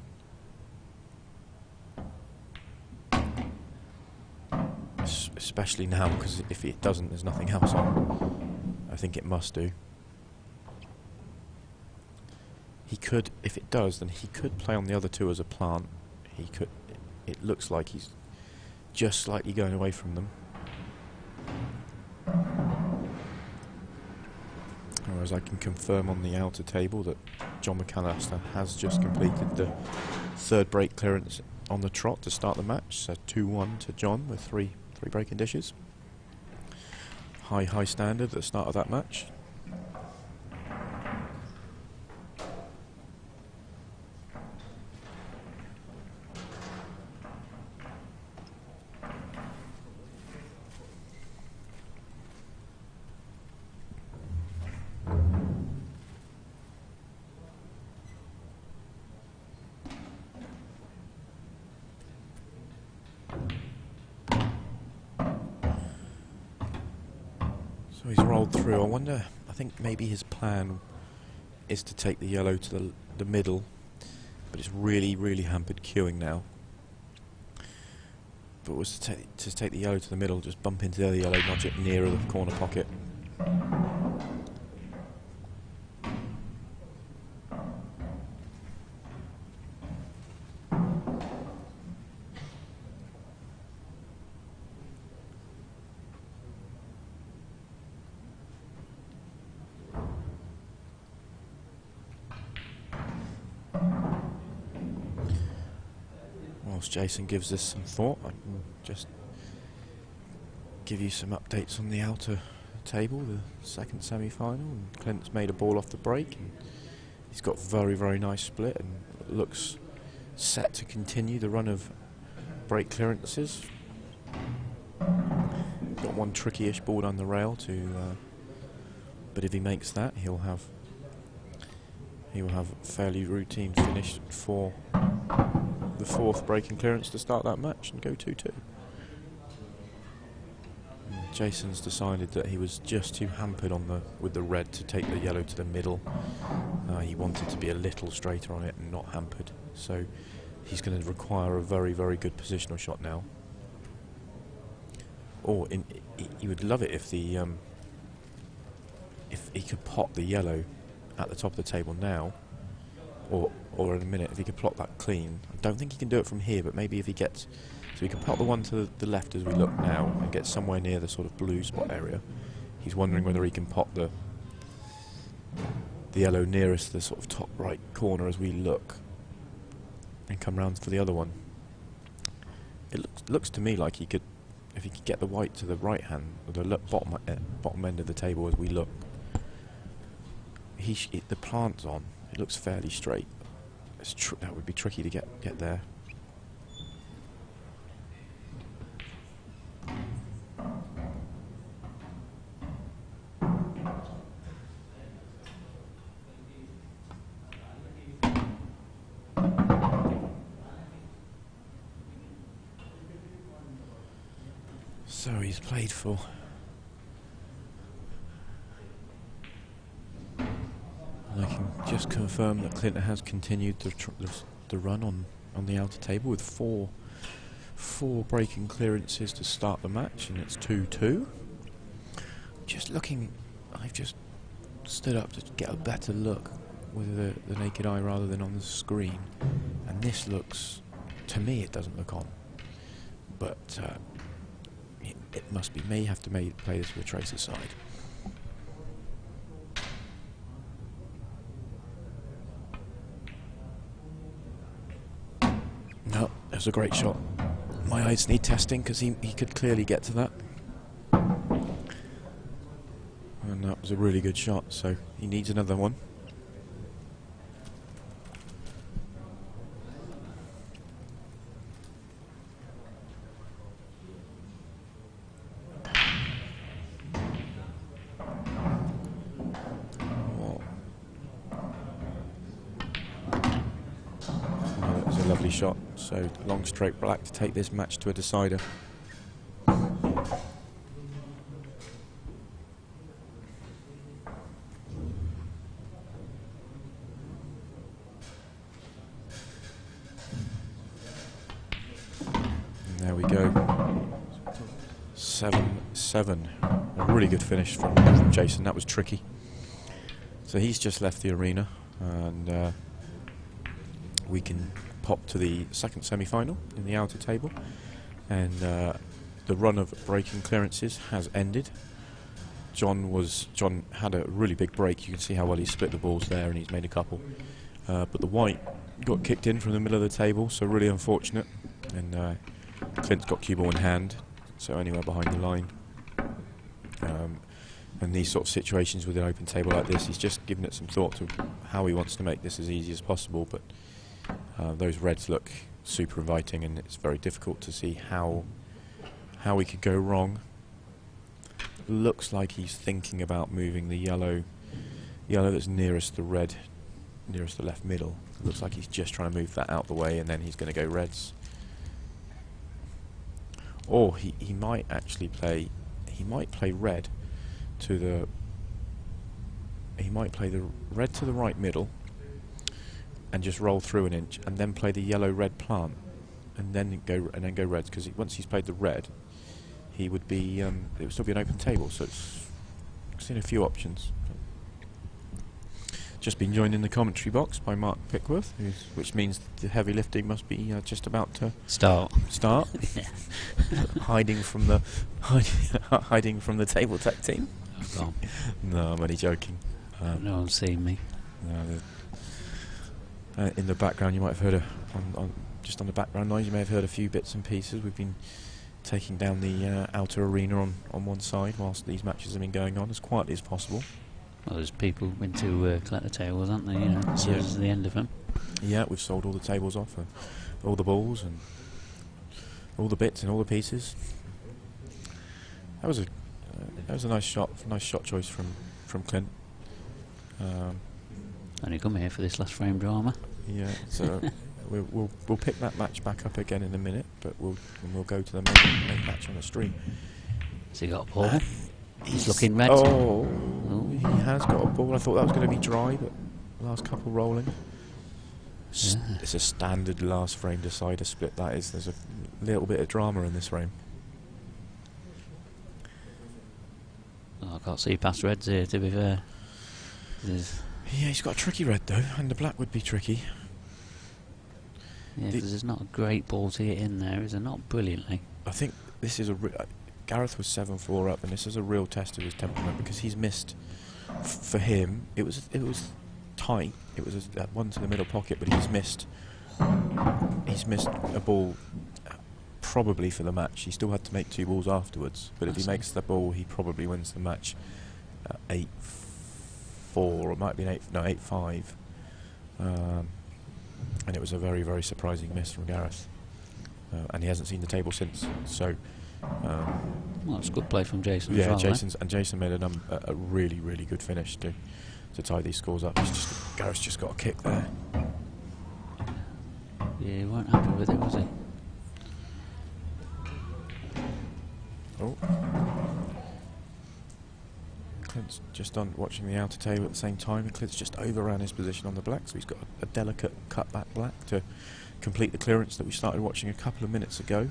Especially now, because if it doesn't, there's nothing else on. I think it must do. He could, if it does, then he could play on the other two as a plant. He could. It looks like he's just slightly going away from them. Whereas I can confirm on the outer table that John McAllister has just completed the third break clearance on the trot to start the match. So 2-1 to John with three breaking dishes. High standard at the start of that match. So he's rolled through. I wonder, I think maybe his plan is to take the yellow to the middle, but it's really hampered queuing now. But was to take the yellow to the middle, just bump into the other yellow, nudge it nearer the corner pocket. Whilst Jason gives this some thought, I can just give you some updates on the outer table, the second semi-final. And Clint's made a ball off the break, and he's got very nice split, and looks set to continue the run of break clearances. Got one tricky-ish ball down the rail but if he makes that, he will have a fairly routine finish for the fourth breaking clearance to start that match and go 2-2. Jason's decided that he was just too hampered with the red to take the yellow to the middle. He wanted to be a little straighter on it and not hampered, so he's going to require a very good positional shot now. Or he would love it if he could pot the yellow at the top of the table now, or in a minute, if he could plot that clean. I don't think he can do it from here, but maybe if he gets... So we can pot the one to the left as we look now and get somewhere near the sort of blue spot area. He's wondering whether he can pot the yellow nearest the sort of top right corner as we look and come round for the other one. It looks to me like he could, if he could get the white to the right hand, or the bottom end of the table as we look. The plant's on. It looks fairly straight. That would be tricky to get there. So he's played for. And I can just confirm that Clinton has continued the run on the outer table with four breaking clearances to start the match, and it's 2-2. Just looking, I've just stood up to get a better look with the naked eye rather than on the screen, and this looks, to me it doesn't look on, but it must be. May have to play this with a tracer side. No, that was a great shot. My eyes need testing because he could clearly get to that. And that was a really good shot, so he needs another one. Lovely shot. So long straight black to take this match to a decider. And there we go. 7-7. A really good finish from Jason. That was tricky. So he's just left the arena, and we can pop to the second semi-final in the outer table, and the run of breaking clearances has ended. John had a really big break. You can see how well he split the balls there, and he's made a couple. But the white got kicked in from the middle of the table, so really unfortunate. And Clint's got cue ball in hand, so anywhere behind the line. And these sort of situations with an open table like this, he's just given it some thought to how he wants to make this as easy as possible. But those reds look super inviting, and it's very difficult to see how he could go wrong. Looks like he's thinking about moving the yellow that's nearest the red, nearest the left middle. Looks like he's just trying to move that out the way, and then he's going to go reds. Or he might actually play. He might play red to the. He might play the red to the right middle, and just roll through an inch, and then play the yellow-red plant, and then go reds. Because once he's played the red, he would be. It would still be an open table. So I've seen a few options. Just been joined in the commentary box by Mark Pickworth, which means the heavy lifting must be just about to start. hiding from the table tech team. Oh, no, I'm only joking. No one's seen me. No, in the background, you might have heard just on the background noise, you may have heard a few bits and pieces. We've been taking down the outer arena on one side whilst these matches have been going on as quietly as possible. Well, there's people went to collect the tables, aren't they? You know, so this is the end of them. Yeah, we've sold all the tables off, and all the balls, and all the bits and all the pieces. That was a nice shot choice from Clint. Only come here for this last frame drama. Yeah, so we'll pick that match back up again in a minute, but we'll go to the main match on the stream. Has he got a ball? He's looking red. Oh, he has got a ball. I thought that was going to be dry, but last couple rolling. Yeah. It's a standard last frame decider split, that is. There's a little bit of drama in this frame. Oh, I can't see past reds here, to be fair. Yeah, he's got a tricky red though, and the black would be tricky. Yeah, because there's not a great ball to get in there, is there? Not brilliantly. I think this is Gareth was 7-4 up, and this is a real test of his temperament because he's missed. For him, it was tight. It was one to the middle pocket, but he's missed. He's missed a ball, probably for the match. He still had to make 2 balls afterwards, but if he makes the ball, he probably wins the match. 8-4, or it might be 8-5. And it was a very, very surprising miss from Gareth. And he hasn't seen the table since. So, well, it's good play from Jason. yeah, as well, Jason made a really, really good finish to tie these scores up. Gareth's just got a kick there. Yeah, he weren't happy with it, was he? Oh. Clint's just watching the outer table at the same time, and Clint's just overran his position on the black, so he's got a delicate cut back black to complete the clearance that we started watching a couple of minutes ago.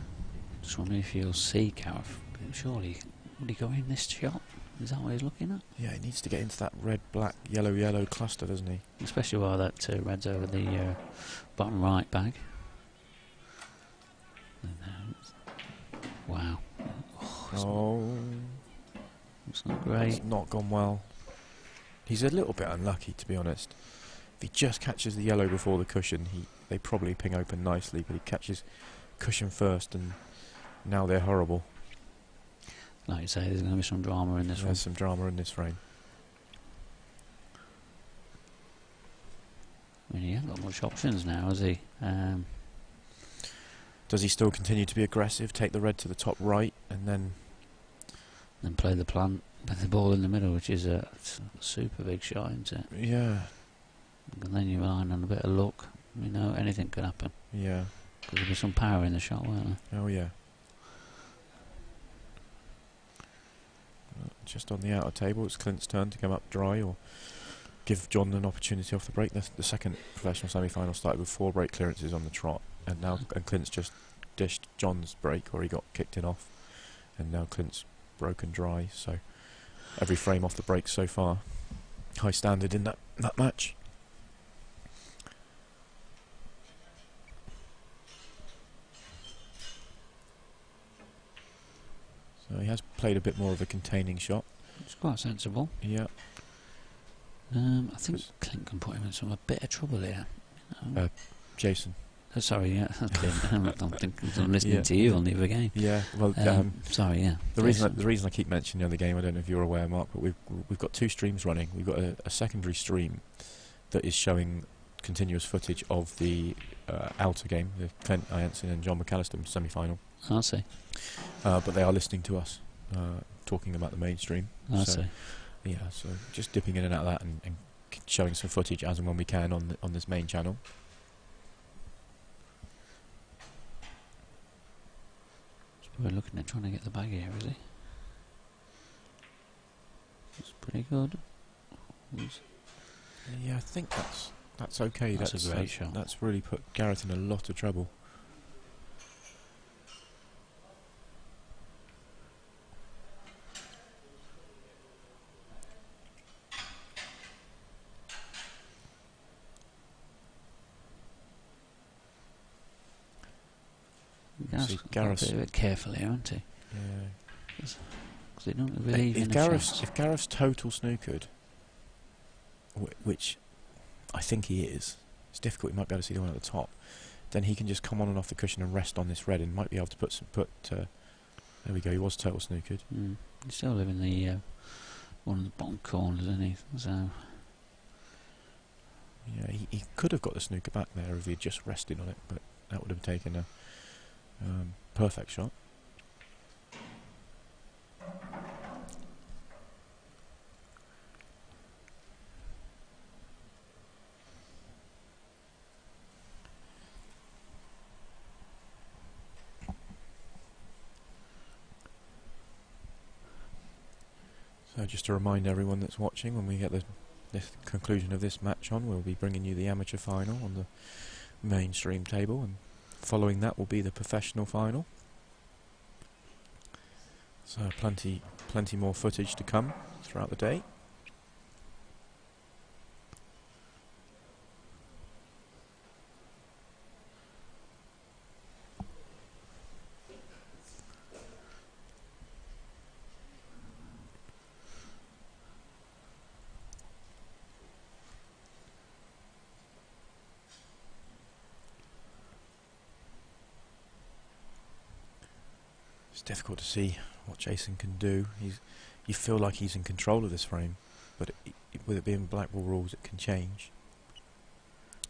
Just wondering if you'll see Gareth. Surely, would he go in this shot? Is that what he's looking at? Yeah, he needs to get into that red, black, yellow, yellow cluster, doesn't he? Especially while that red's over the bottom right bag. Wow. Oh, it's not great. It's not gone well. He's a little bit unlucky, to be honest. If he just catches the yellow before the cushion, they probably ping open nicely, but he catches cushion first, and now they're horrible. Like you say, there's going to be some drama in this one. There's some drama in this frame. I mean, he hasn't got much options now, has he? Does he still continue to be aggressive, take the red to the top right, and then play the plant with the ball in the middle, which is a super big shot, isn't it? Yeah. And then you're relying on a bit of luck. You know, anything could happen. Yeah. Because there'll be some power in the shot, won't there? Oh, yeah. Just on the outer table, it's Clint's turn to come up dry or give John an opportunity off the break. The second professional semi-final started with 4 break clearances on the trot, and now Clint's just dished John's break, or he got kicked in off, and now Clint's broken dry. So every frame off the break so far, high standard in that match. So he has played a bit more of a containing shot. It's quite sensible. Yeah. I think Clint can put him in a bit of trouble here. You know? Jason. Sorry, yeah, Clint. I'm listening to you on the other game. Yeah. Well, sorry, yeah. The reason I keep mentioning the other game, I don't know if you're aware, Mark, but we've got 2 streams running. We've got a secondary stream that is showing continuous footage of the outer game, the Clint Ianson and John McAllister semi-final. I see. But they are listening to us talking about the mainstream. I see. Yeah, so just dipping in and out of that and showing some footage as and when we can on this main channel. We're looking at trying to get the bag here, is he? It's pretty good. Yeah, I think that's okay. That's a great shot. That's really put Gareth in a lot of trouble. Gareth's a bit careful here, isn't he? Yeah. Because they don't believe in the shots. If Gareth's total snookered, which I think he is, it's difficult. You might be able to see the one at the top. Then he can just come on and off the cushion and rest on this red, and might be able to put. There we go. He was total snookered. He's still living the one of the bottom corners, isn't he? So. Yeah, he could have got the snooker back there if he had just rested on it, but that would have taken a perfect shot. So just to remind everyone that's watching, when we get the conclusion of this match on, we'll be bringing you the amateur final on the mainstream table, and following that will be the professional final. So plenty more footage to come throughout the day. It's difficult to see what Jason can do. You feel like he's in control of this frame, but with it being Blackwall rules, it can change,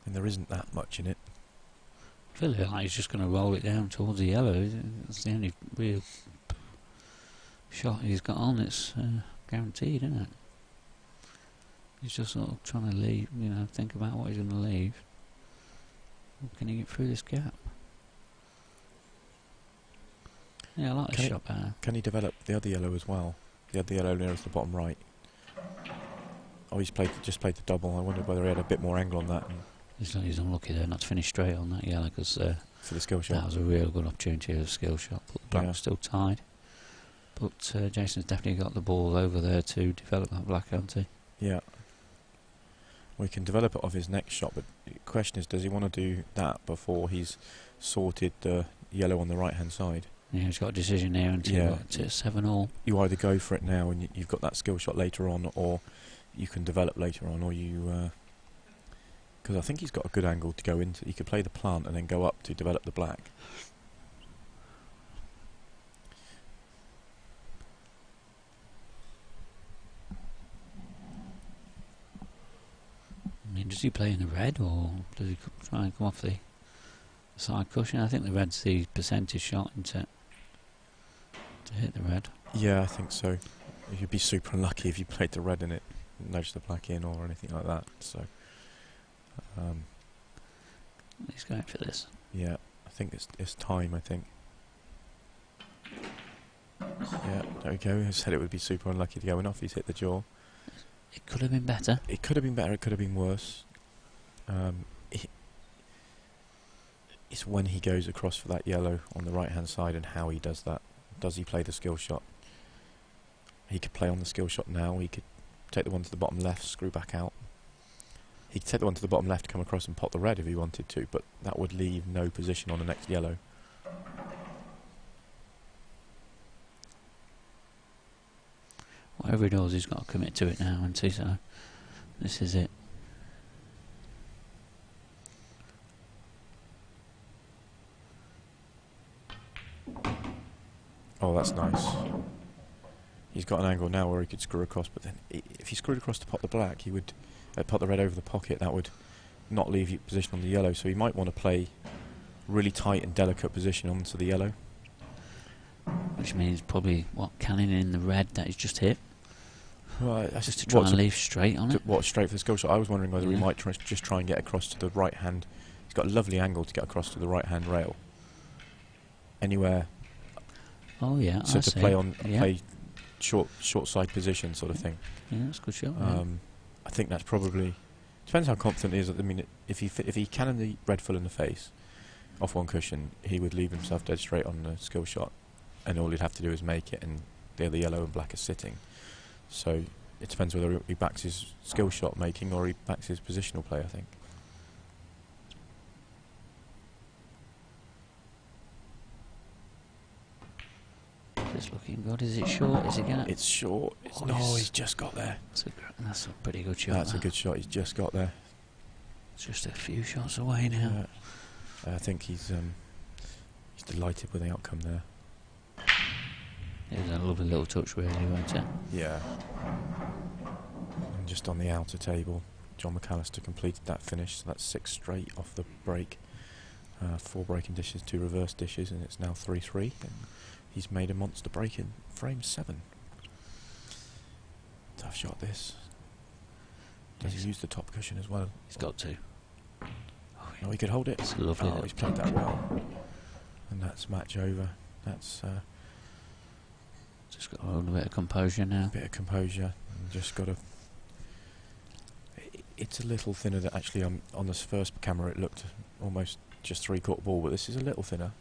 and there isn't that much in it. I feel like he's just going to roll it down towards the yellow. It's the only real shot he's got on. It's guaranteed, isn't it? He's just sort of trying to leave, think about what he's going to leave. Can he get through this gap? Yeah, I like the shot better. Can he develop the other yellow as well? The other yellow nearest the bottom right. Oh, he's just played the double. I wondered whether he had a bit more angle on that. He's unlucky there not to finish straight on that yellow, because for the skill shot, that was a real good opportunity of a skill shot. But the black was still tied. But Jason's definitely got the ball over there to develop that black, hasn't he? Yeah. Well, he can develop it off his next shot, but the question is, does he want to do that before he's sorted the yellow on the right-hand side? Yeah, he's got a decision there until it's 7-all. You either go for it now and you've got that skill shot later on, or you can develop later on, or you... Because I think he's got a good angle to go into. He could play the plant and then go up to develop the black. I mean, does he play in the red, or does he try and come off the side cushion? I think the red's the percentage shot, isn't it? To hit the red. Yeah, I think so. You'd be super unlucky if you played the red and it nudged the black in or anything like that. So he's going for this. Yeah, I think it's time. I think. Yeah, there we go. I said it would be super unlucky to go in off. He's hit the jaw. It could have been better. It could have been better. It could have been worse. It's when he goes across for that yellow on the right-hand side and how he does that. Does he play the skill shot? He could play on the skill shot now. He could take the one to the bottom left, screw back out. He could take the one to the bottom left, come across and pop the red if he wanted to, but that would leave no position on the next yellow. Whatever he does, he's got to commit to it now, hasn't he? So this is it. Oh, that's nice. He's got an angle now where he could screw across, but then if he screwed across to pop the black, he would pop the red over the pocket. That would not leave you position on the yellow, so he might want to play really tight and delicate position onto the yellow. Which means probably, cannon in the red that he's just hit. Right, that's just to try and leave straight on it. What, straight for the skill shot? I was wondering whether he might just try and get across to the right hand. He's got a lovely angle to get across to the right hand rail. Anywhere. Oh yeah, so I to see. play short side position sort of thing. Yeah, that's a good shot. I think that's probably depends how confident he is. I mean, if he cannoned the red full in the face off one cushion, he would leave himself dead straight on the skill shot, and all he'd have to do is make it, and the other yellow and black are sitting. So it depends whether he backs his skill shot making or he backs his positional play, I think. It's looking good. Is it short? Is it gonna? It's short. No, he's just got there. That's a pretty good shot. That's a good shot. He's just got there. It's just a few shots away now. I think he's delighted with the outcome there. It was a lovely little touch, really, wasn't it? Yeah. And just on the outer table, John McAllister completed that finish. So that's 6 straight off the break. 4 breaking dishes, 2 reverse dishes, and it's now 3-3. And he's made a monster break in frame 7. Tough shot, this. Does he use the top cushion as well? He's got to. Oh, he could hold it. It's lovely. Oh, he's played that well. And that's match over. That's... just got a little bit of composure now. Bit of composure. And just got to... It's a little thinner that actually on this first camera it looked almost just 3/4 ball, but this is a little thinner.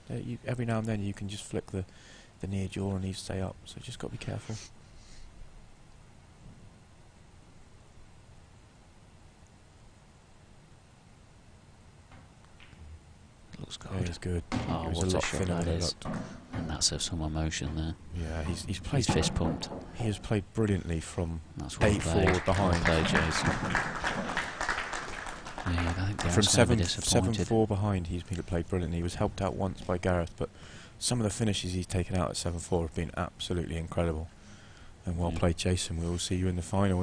Every now and then you can just flick the near jaw and he stay up, so just got to be careful. Looks good. Yeah, he's good. Oh, it was what a lot shot thinner that than it is. looked. And that's some emotion there. Yeah, he's played. He's fist pumped. He has played brilliantly from That's well 8-4 behind. Well played, Jason. Yeah, I think From 7-4 behind, he's played brilliantly. He was helped out once by Gareth, but some of the finishes he's taken out at 7-4 have been absolutely incredible. And well played, Jason. We will see you in the final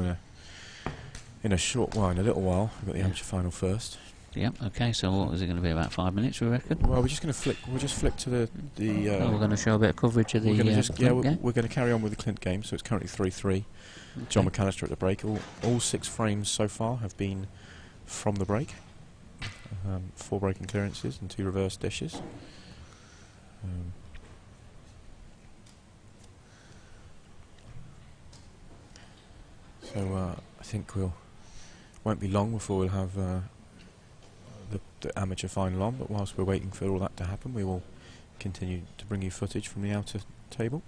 in a short while, in a little while. We've got the amateur final first. Yep. Okay. So what is it going to be? About 5 minutes, we reckon. Well, we're just going to flick. We'll just flick to the. We're going to show a bit of coverage of the. We're going to game? we're going to carry on with the Clint game. So it's currently 3-3. Okay. John McAllister at the break. All 6 frames so far have been from the break. 4 breaking clearances and 2 reverse dishes. So I think won't be long before we'll have the amateur final on. But whilst we're waiting for all that to happen, we will continue to bring you footage from the outer table.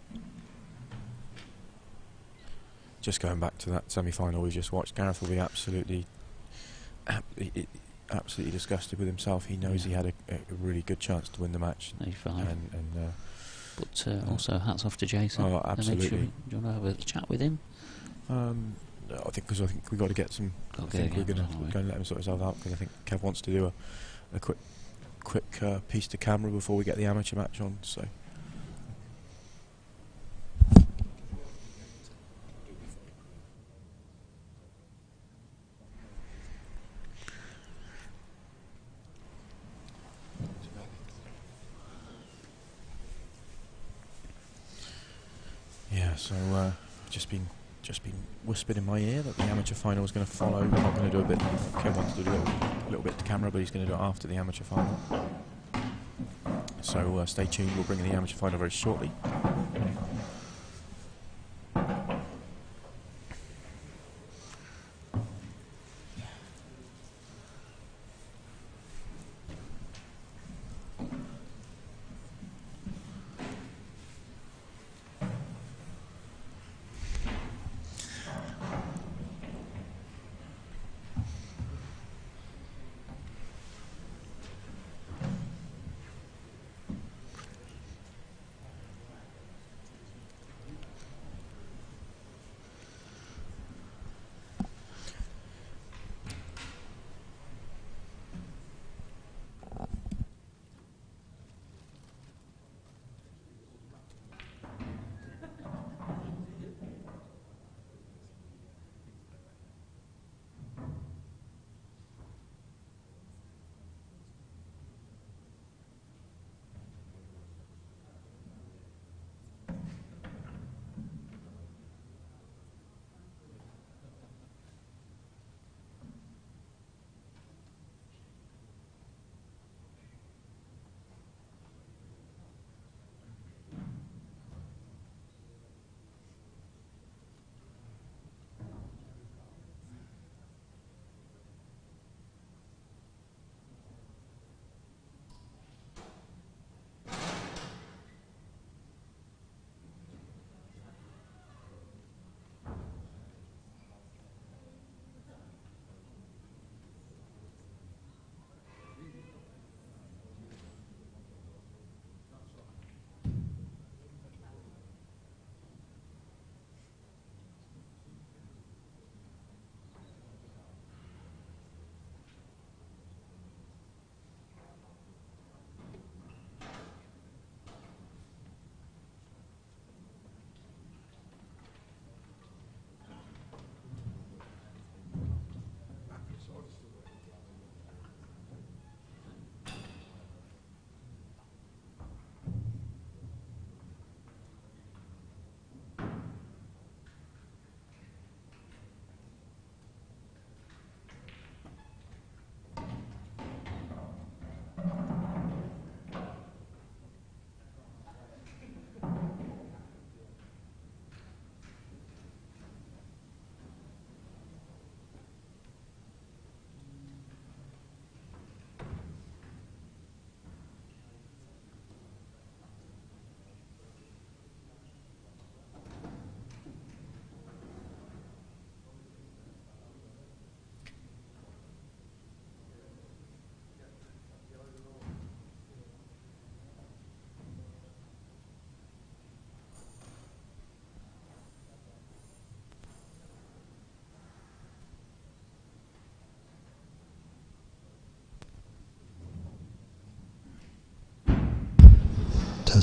Just going back to that semi-final we just watched, Gareth will be absolutely disgusted with himself. He knows he had a really good chance to win the match. 85. But also hats off to Jason. Oh, absolutely. Do you want to have a chat with him? I think we've got to get some. I think we're going to go and let him sort himself out, because I think Kev wants to do a quick piece to camera before we get the amateur match on. So. Yeah, so just been whispered in my ear that the amateur final is going to follow. We're not going to do a bit. Kev wants to do a little bit to camera, but he's going to do it after the amateur final. So stay tuned. We'll bring in the amateur final very shortly.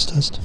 Test.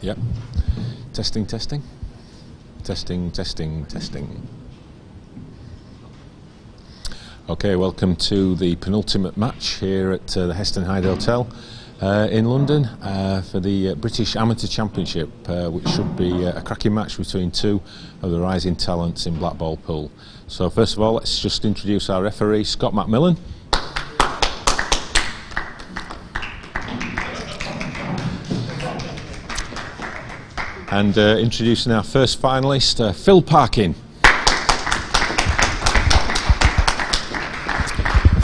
Yep. Testing. Okay, welcome to the penultimate match here at the Heston Hyde Hotel in London for the British Amateur Championship, which should be a cracking match between two of the rising talents in black ball pool. So first of all, let's just introduce our referee, Scott McMillan. And introducing our first finalist, Phil Parkin.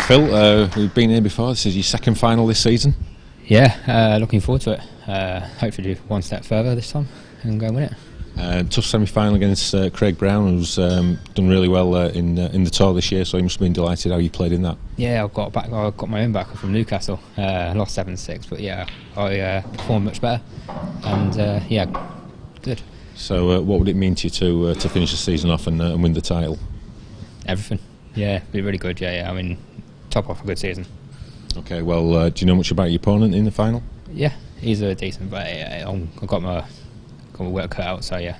Phil, we've been here before. This is your second final this season. Yeah, looking forward to it. Hopefully do one step further this time and go and win it. Tough semi-final against Craig Brown, who's done really well in the tour this year, so you must have been delighted how you played in that. Yeah, I got my own back from Newcastle. Lost 7-6, but yeah, I performed much better. And yeah, good. So what would it mean to you to finish the season off and win the title? Everything. Yeah, be really good. Yeah. I mean, top off a good season. Okay, well, do you know much about your opponent in the final? Yeah, he's a decent, but I've got my work cut out. So yeah.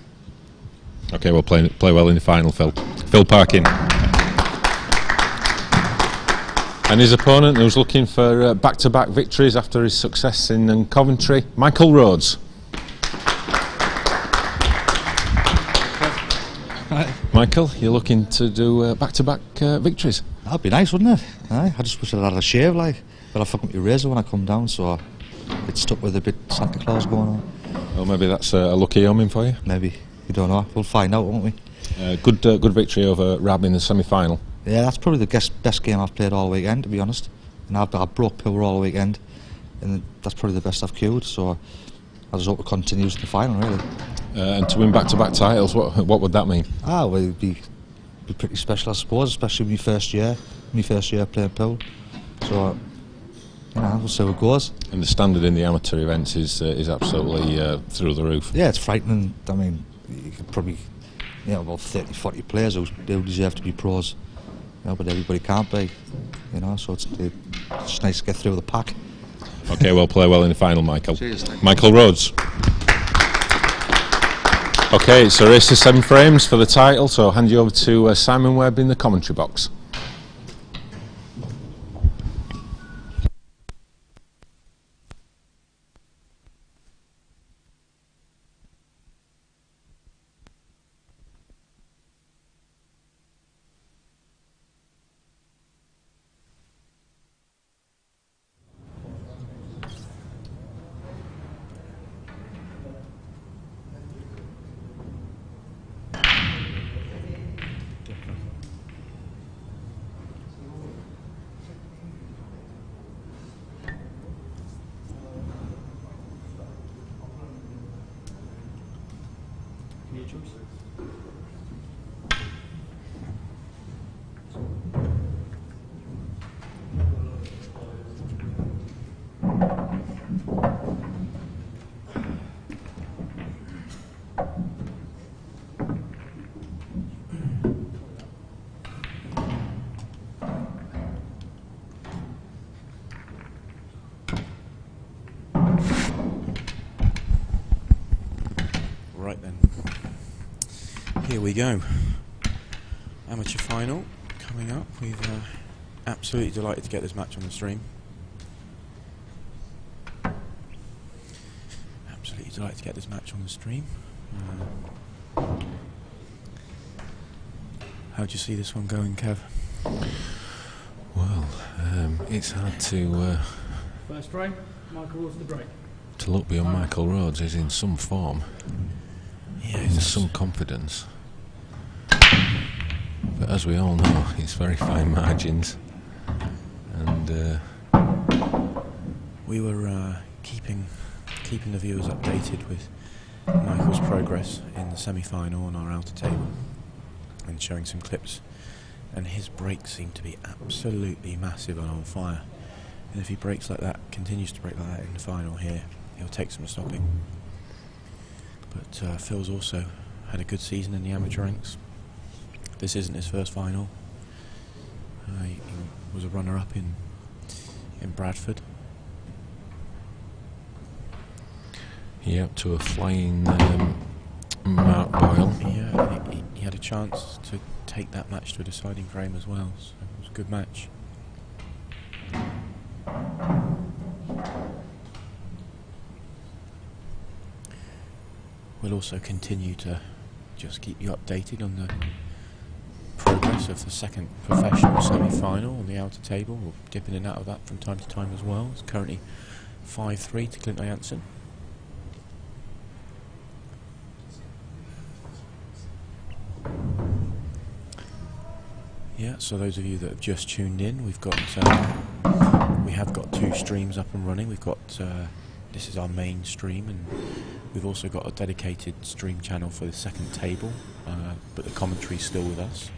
Okay, well, play well in the final, Phil. Phil Parkin. And his opponent, who's looking for back-to-back victories after his success in Coventry, Michael Rhodes. Michael, you're looking to do back-to-back victories. That'd be nice, wouldn't it? Aye, I just wish I'd had a shave, like, but I forgot my razor when I come down, so it's stuck with a bit Santa Claus going on. Well, maybe that's a lucky omen for you. Maybe, you don't know. We'll find out, won't we? Good victory over Rab in the semi-final. Yeah, that's probably the best game I've played all weekend, to be honest. And I broke Pillar all weekend, and that's probably the best I've queued. So I just hope it continues in the final, really. And to win back-to-back titles, what would that mean? Well, it'd be pretty special, I suppose, especially my first year playing pool. So, we'll see how it goes. And the standard in the amateur events is absolutely through the roof. Yeah, it's frightening. I mean, you could probably, about 30, 40 players who deserve to be pros, but everybody can't be, so it's nice to get through the pack. Okay, well, play well in the final, Michael. Cheers, Michael Rhodes. Okay, it's a race to 7 frames for the title, so I'll hand you over to Simon Webb in the commentary box. Right then, here we go. Amateur final coming up. We've absolutely delighted to get this match on the stream. Absolutely delighted to get this match on the stream. How do you see this one going, Kev? Well, it's hard to First frame, Michael Rhodes the break. to look beyond Michael Rhodes. He's in some form, Yeah, in some confidence. But as we all know, it's very fine margins, and we were keeping the viewers updated with Michael's progress in the semi-final on our outer table and showing some clips, and his breaks seem to be absolutely massive and on fire, and if he breaks like that, continues to break like that in the final here, he'll take some stopping. But Phil's also had a good season in the amateur ranks. This isn't his first final. He was a runner-up in Bradford. yeah, up to a flying Mark Boyle. Yeah, he had a chance to take that match to a deciding frame as well, so it was a good match. We'll also continue to just keep you updated on the progress of the second professional semi-final on the outer table. We'll dip in and out of that from time to time as well. It's currently 5-3 to Clint Jansen. Yeah, so those of you that have just tuned in, we have got 2 streams up and running. We've got this is our main stream, and we've also got a dedicated stream channel for the second table, but the commentary's still with us.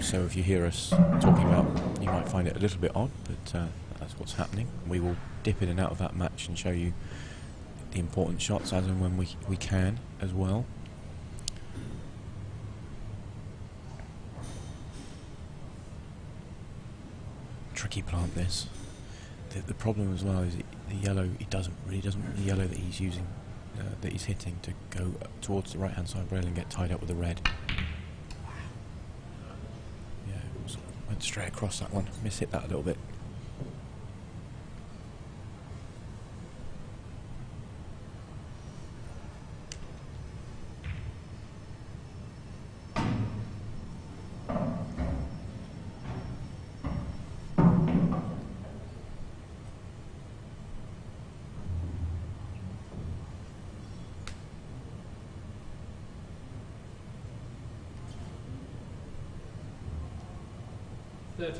So if you hear us talking about, you might find it a little bit odd, but that's what's happening. We will dip in and out of that match and show you the important shots as and when we can as well. Tricky plant this. The problem as well is the yellow. The yellow that he's using, that he's hitting to go towards the right hand side rail and get tied up with the red. Yeah, went straight across that one. Hit that a little bit.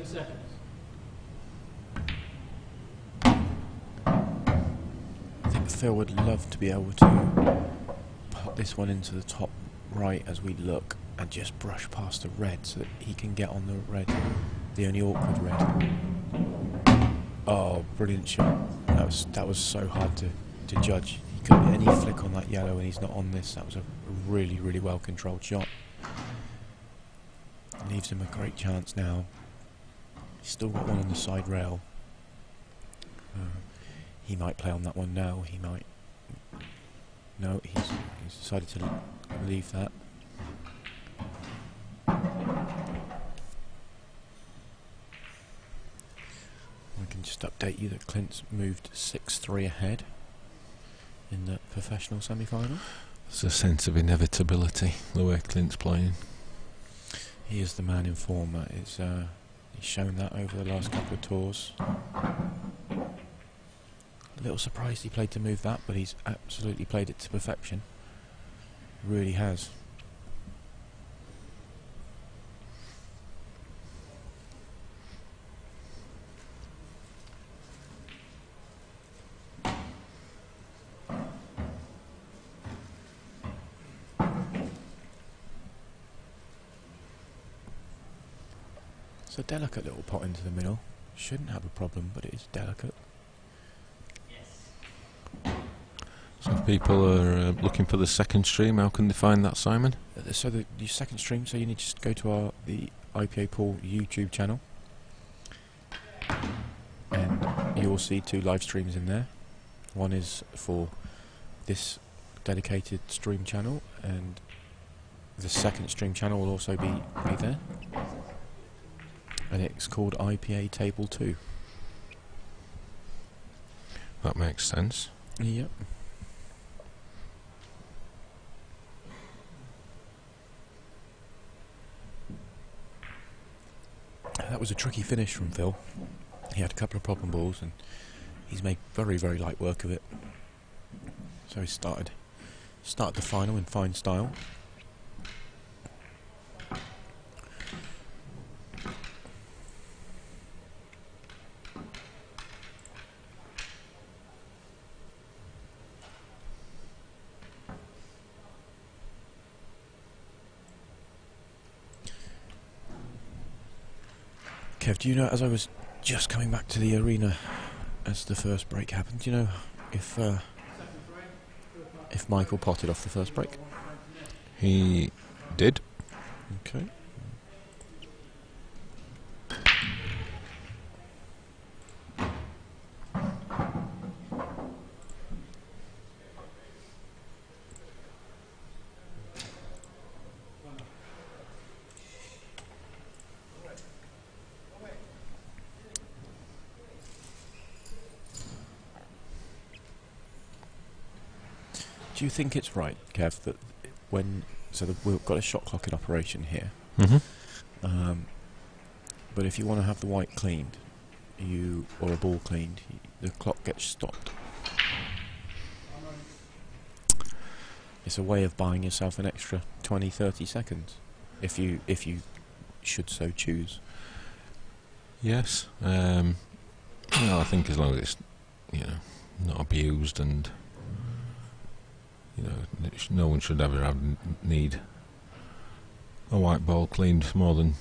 Seconds. I think Phil would love to be able to this one into the top right as we look and just brush past the red so that he can get on the red, the only awkward red. Oh, brilliant shot. That was so hard to judge. He couldn't get any flick on that yellow and he's not on this. That was a really, really well controlled shot. Leaves him a great chance now. He's still got one on the side rail. He might play on that one now. He might. No, he's decided to leave that. I can just update you that Clint's moved 6-3 ahead in the professional semi-final. There's a sense of inevitability the way Clint's playing. He is the man in form. He's shown that over the last couple of tours. A little surprised he played to move that, but he's absolutely played it to perfection. He really has. It's a delicate little pot into the middle. Shouldn't have a problem, but it is delicate. So if people are looking for the second stream, how can they find that, Simon? So the second stream, so you need to go to the IPA Pool YouTube channel, and you will see 2 live streams in there. One is for this dedicated stream channel, and the second stream channel will also be there, and it's called IPA Table 2. That makes sense. Yep. That was a tricky finish from Phil. He had a couple of problem balls and he's made very, very light work of it. So he started the final in fine style. Kev, do you know, as I was just coming back to the arena as the first break happened, do you know if Michael potted off the first break? He did. Okay. Do you think it's right, Kev, that we've got a shot clock in operation here, but if you want to have the white cleaned, or a ball cleaned, the clock gets stopped. It's a way of buying yourself an extra 20-30 seconds, if you should so choose. Yes. Well, I think as long as it's not abused and. No one should ever need a white ball cleaned more than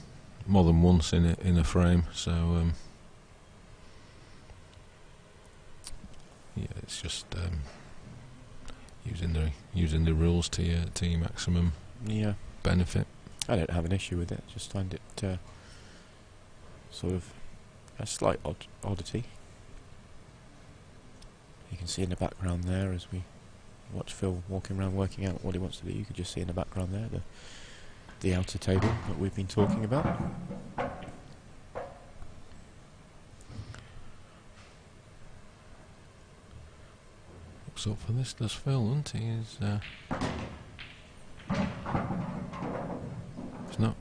once in a frame. So it's just using the rules to your maximum benefit. I don't have an issue with it. Just find it sort of a slight oddity. You can see in the background there as we watch Phil walking around working out what he wants to do. You can just see in the background there the outer table that we've been talking about. Looks up for this, does Phil, doesn't he? He's not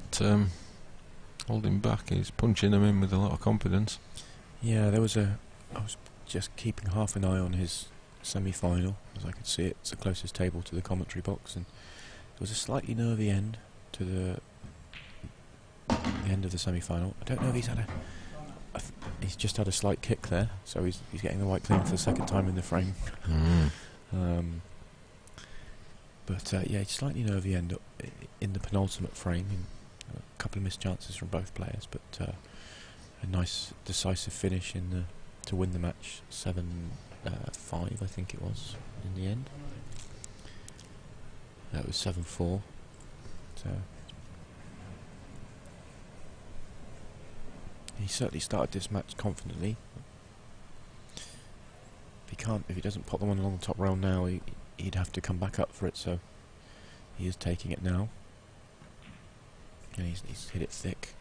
holding back. He's punching them in with a lot of confidence. Yeah, I was just keeping half an eye on his semi-final, as I could see it. It's the closest table to the commentary box, and there was a slightly nervy end to the end of the semi-final. I don't know if he's had he's just had a slight kick there, so he's getting the white clean for the second time in the frame. But yeah, slightly nervy end up in the penultimate frame. A couple of missed chances from both players, but a nice decisive finish to win the match. 7-5, I think it was in the end. That was 7-4. So he certainly started this match confidently. If he doesn't pop the one along the top rail now, he'd have to come back up for it. So he is taking it now, and he's hit it thick.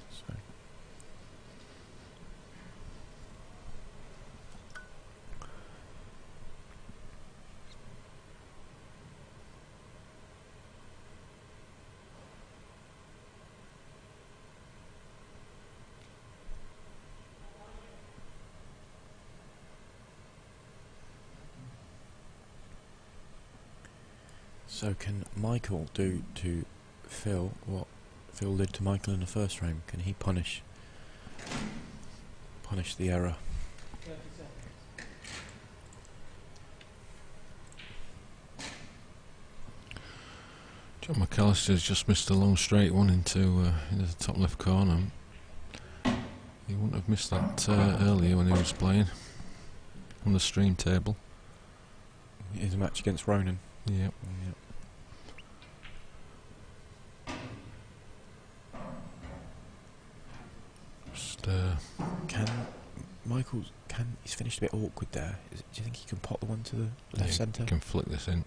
So can Michael do to Phil what Phil did to Michael in the first frame? Can he punish the error? 30 seconds. John McAllister's just missed a long straight one into the top left corner. He wouldn't have missed that earlier when he was playing on the stream table. It is a match against Ronan. Yep. Yep. Can he's finished a bit awkward there. Do you think he can pop the one to the left centre? He can flick this in.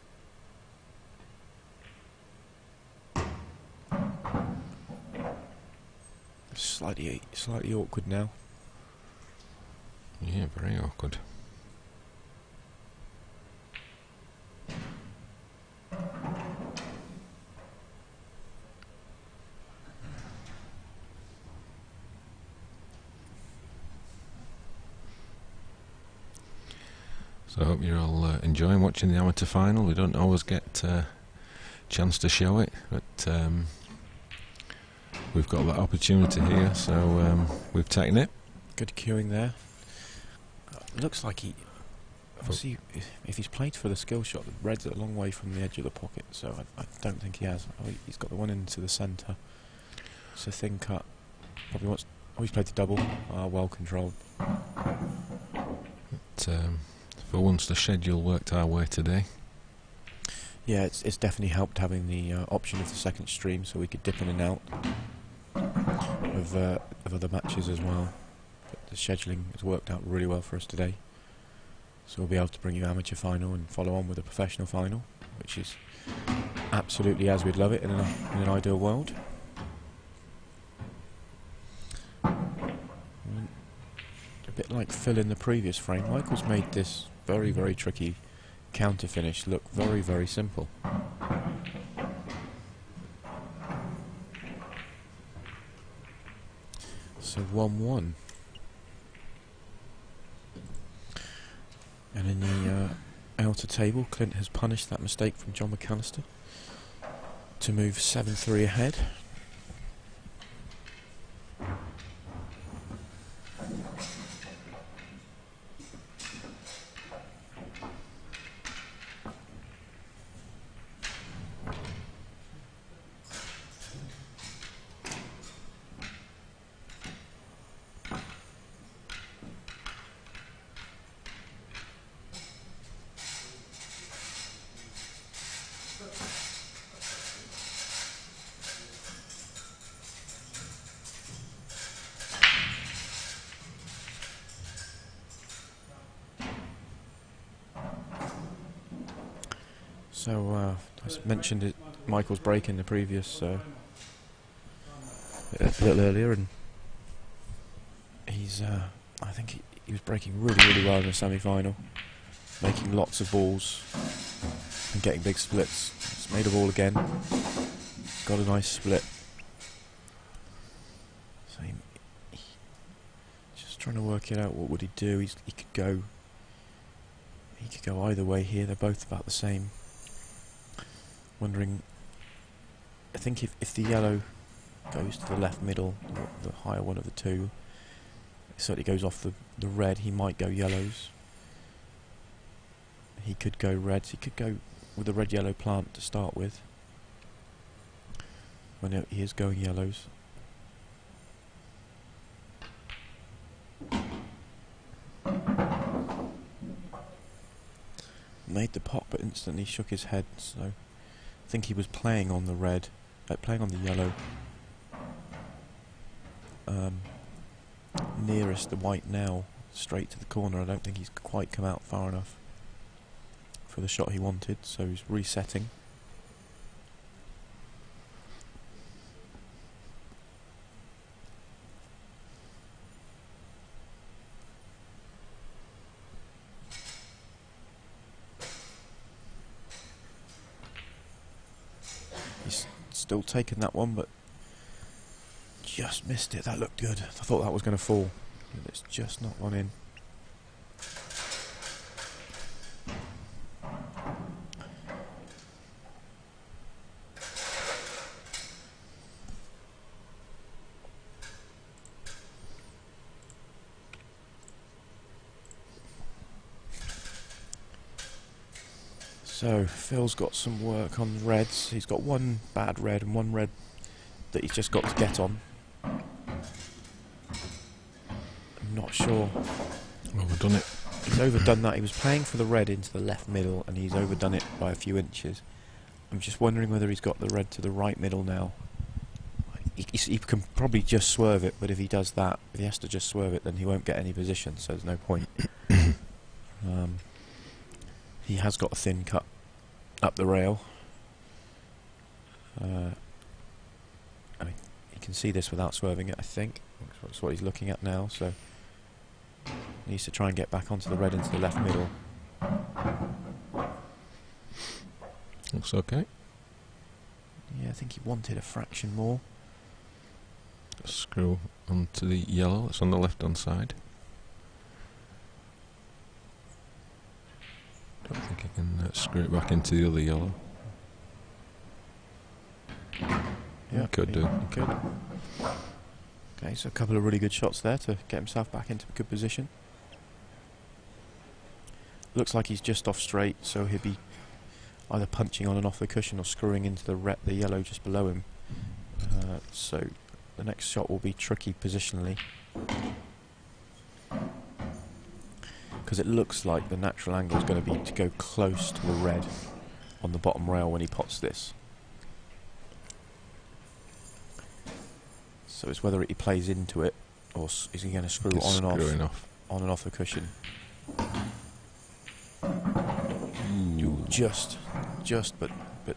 Slightly awkward now. Yeah, very awkward. So I hope you're all enjoying watching the amateur final. We don't always get a chance to show it, but we've got that opportunity here, so we've taken it. Good cueing there. Looks like he... Obviously, if he's played for the skill shot, the red's a long way from the edge of the pocket, so I don't think he has. Oh, he's got the one into the centre. It's a thin cut. Probably wants... Oh, he's played the double. Well controlled. But, for once, the schedule worked our way today. Yeah, it's definitely helped having the option of the second stream, so we could dip in and out of other matches as well. But the scheduling has worked out really well for us today, so we'll be able to bring you amateur final and follow on with a professional final, which is absolutely as we'd love it in an ideal world. A bit like Phil in the previous frame, Michael's made this very, very tricky counter finish look very, very simple. So 1-1. And in the outer table, Clint has punished that mistake from John McAllister to move 7-3 ahead. So I mentioned it, Michael's break in the previous a little earlier, and he's I think he was breaking really, really well in the semi-final, making lots of balls and getting big splits. It's made a ball again, got a nice split. So he just trying to work it out. What would he do? He could go either way here. They're both about the same. Wondering, I think if the yellow goes to the left middle, the higher one of the two, it certainly goes off the red, he might go yellows. He could go reds, he could go with the red-yellow plant to start with. When he is going yellows. Made the pot, but instantly shook his head. So I think he was playing on the red, playing on the yellow. Nearest the white now, straight to the corner. I don't think he's quite come out far enough for the shot he wanted, so he's resetting. He's still taking that one, but just missed it. That looked good. I thought that was going to fall, but it's just not gone in. So Phil's got some work on reds. He's got one bad red and one red that he's just got to get on. I'm not sure. Overdone it. He's overdone that. He was playing for the red into the left middle and he's overdone it by a few inches. I'm just wondering whether he's got the red to the right middle now. He can probably just swerve it, but if he does that, if he has to just swerve it, then he won't get any position, so there's no point. He has got a thin cut up the rail. I mean, he can see this without swerving it, I think. That's what he's looking at now, so he needs to try and get back onto the red into the left middle. Looks okay. Yeah, I think he wanted a fraction more. Screw onto the yellow that's on the left hand side. Don't think I can screw it back into the other yellow. Yeah, Could do. He could. Okay, so a couple of really good shots there to get himself back into a good position. Looks like he's just off straight, so he'll be either punching on and off the cushion or screwing into the yellow just below him. So the next shot will be tricky positionally, because it looks like the natural angle is going to be to go close to the red on the bottom rail when he pots this. So it's whether he plays into it or is he going to screw on and off the cushion. Ooh, just but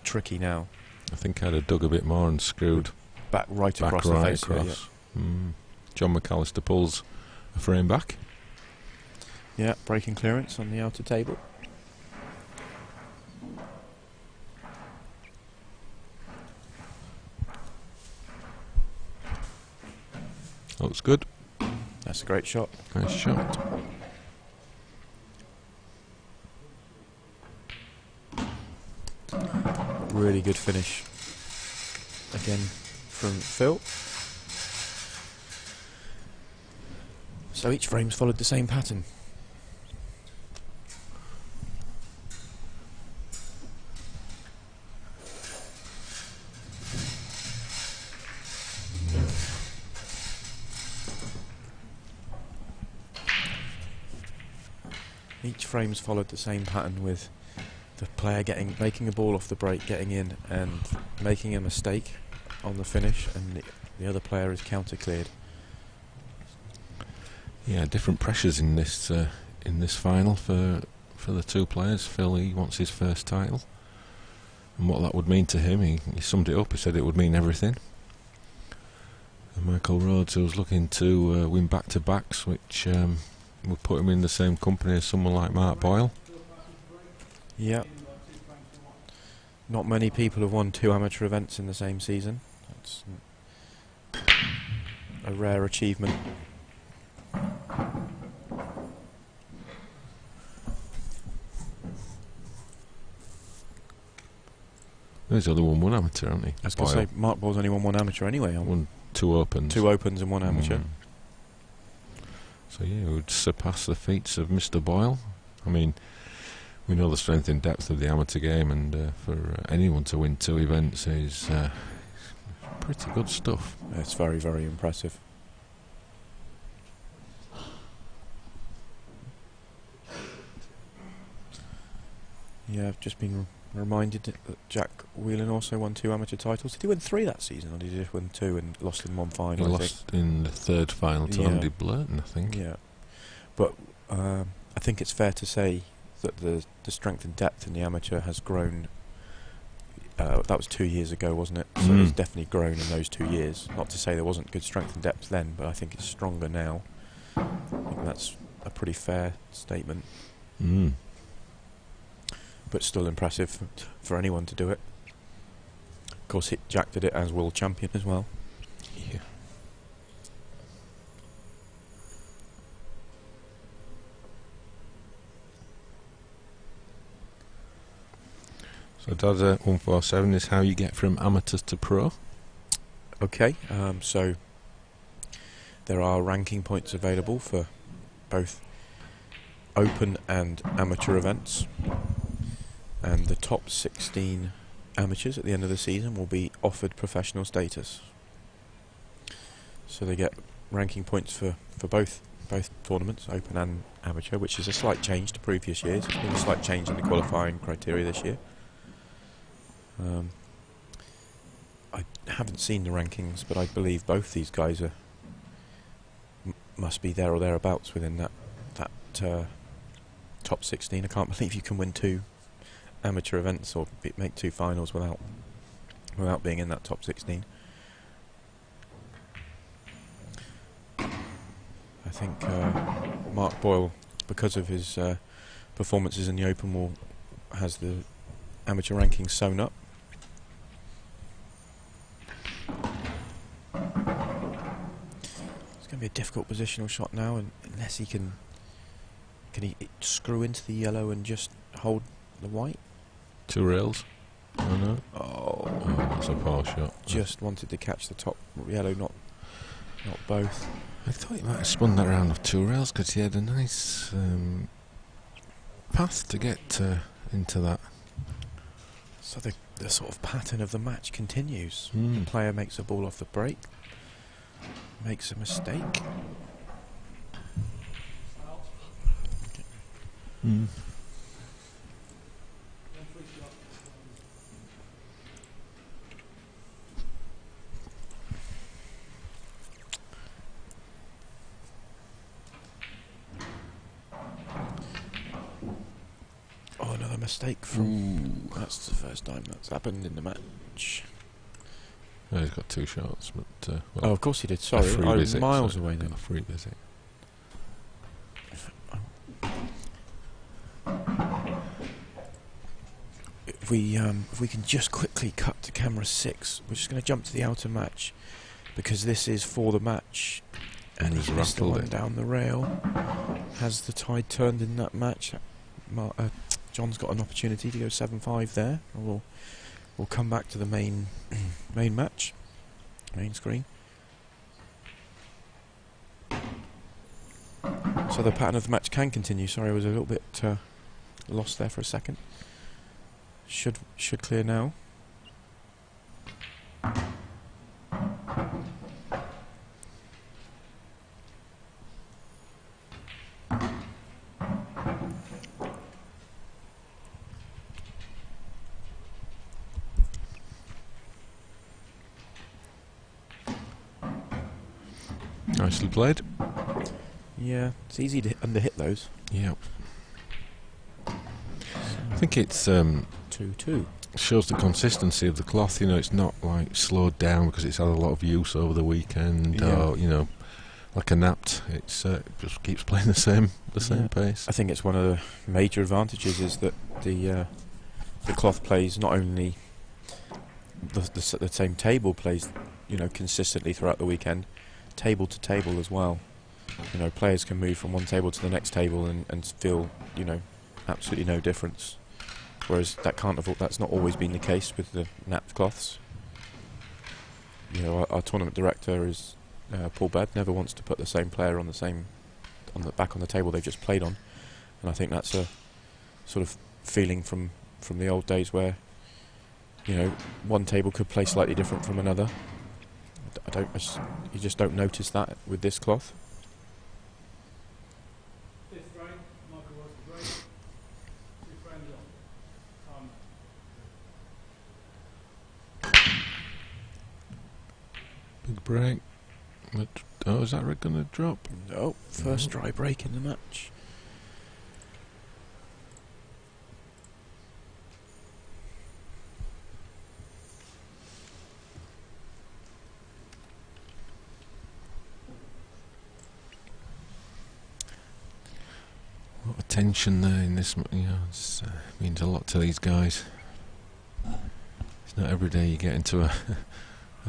tricky now. I think I'd have dug a bit more and screwed back across the face. Across. Yeah. John McAllister pulls a frame back. Yeah, breaking clearance on the outer table. Looks good. That's a great shot. Nice shot. Really good finish again from Phil. So each frame's followed the same pattern. Each frame's followed the same pattern, with the player making a ball off the break, getting in and making a mistake on the finish, and the other player is counter cleared. Yeah, different pressures in this final for the two players. Phil, he wants his first title, and what that would mean to him, he summed it up. He said it would mean everything. And Michael Rhodes, who was looking to win back-to-backs, which would put him in the same company as someone like Mark Boyle. Yeah. Not many people have won 2 amateur events in the same season. That's a rare achievement. He's only won 1 amateur, hasn't he? I was going to say, Mark Boyle's only won 1 amateur anyway. Won 2 opens. 2 opens and 1 amateur. So yeah, it would surpass the feats of Mr. Boyle. I mean, We know the strength and depth of the amateur game, and for anyone to win 2 events is pretty good stuff. It's very, very impressive. Yeah, I've just been reminded that Jack Whelan also won 2 amateur titles. Did he win 3 that season, or did he just win 2 and lost in one He final? I lost in the 3rd final to Yeah. Andy Blurton, I think. Yeah, but I think it's fair to say that the strength and depth in the amateur has grown. That was 2 years ago, wasn't it? So it's definitely grown in those 2 years. Not to say there wasn't good strength and depth then, but I think it's stronger now. I think that's a pretty fair statement. Mm. But still impressive for anyone to do it. Of course, Jack did it as world champion as well. Yeah. So Dada 147 is how you get from amateurs to pro. Okay, so there are ranking points available for both open and amateur events, and the top 16 amateurs at the end of the season will be offered professional status. So they get ranking points for both tournaments, open and amateur, which is a slight change to previous years. There's been a slight change in the qualifying criteria this year. I haven't seen the rankings, but I believe both these guys are must be there or thereabouts within that top 16. I can't believe you can win 2 amateur events or make 2 finals without being in that top 16. I think Mark Boyle, because of his performances in the Open, has the amateur rankings sewn up. It's going to be a difficult positional shot now, and unless he can he screw into the yellow and just hold the white? 2 rails. Oh no. Oh, That's a poor shot. just wanted to catch the top yellow, not both. I thought he might have spun that round of 2 rails because he had a nice path to get into that. So the sort of pattern of the match continues. Mm. The player makes a ball off the break, makes a mistake. Mm. Oh, another mistake from... That's the first time that's happened in the match. Oh, he's got 2 shots, but Oh, of course he did. a Sorry, free I was visit, miles so away got then. a free visit. If we can just quickly cut to camera 6, we're just going to jump to the outer match because this is for the match, and he's missed the one down the rail. Has the tide turned in that match? John's got an opportunity to go 7-5 there. We'll come back to the main match, main screen. So the pattern of the match can continue. Sorry, I was a little bit lost there for a second. Should clear now. Nicely played. Yeah, it's easy to under-hit those. Yeah. I think it's 2-2. shows the consistency of the cloth. You know, it's not like slowed down because it's had a lot of use over the weekend, Yeah. or like a napped. It's it just keeps playing the same Yeah. pace. I think it's one of the major advantages is that the cloth plays not only the same table plays, consistently throughout the weekend, table to table as well. Players can move from one table to the next table and feel, absolutely no difference. Whereas that's not always been the case with the napped cloths. Our tournament director is Paul Bed, never wants to put the same player back on the table they've just played on, and I think that's a sort of feeling from the old days where, you know, one table could play slightly different from another. You just don't notice that with this cloth. Fifth frame, Michael was the break. 2 frames on. Time. Big break. Oh, is that going to drop? No, first dry break in the match. A lot of tension there in this. You know, it means a lot to these guys. It's not every day you get into an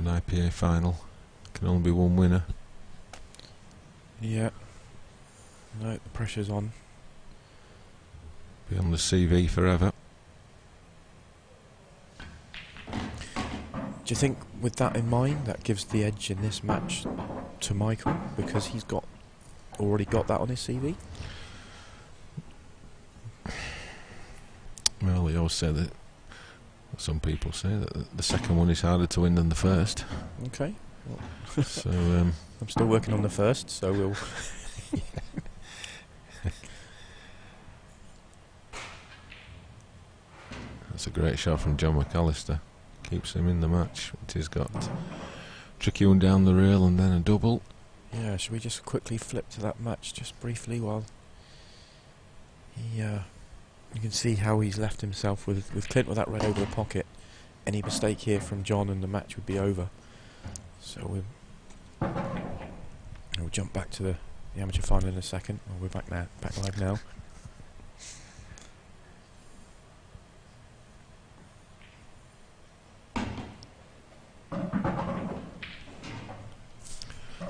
IPA final. Can only be one winner. Yeah. No, the pressure's on. Be on the CV forever. Do you think, with that in mind, that gives the edge in this match to Michael because he's already got that on his CV? Well, they always say that. Some people say that the second one is harder to win than the first. Okay. Well, So I'm still working on the first, so we'll. That's a great shot from John McAllister. Keeps him in the match. He's got tricky one down the rail and then a double. Yeah, should we just quickly flip to that match just briefly while you can see how he's left himself with Clint with that red over the pocket. Any mistake here from John and the match would be over. So we'll jump back to the amateur final in a second. Oh, we're back live now.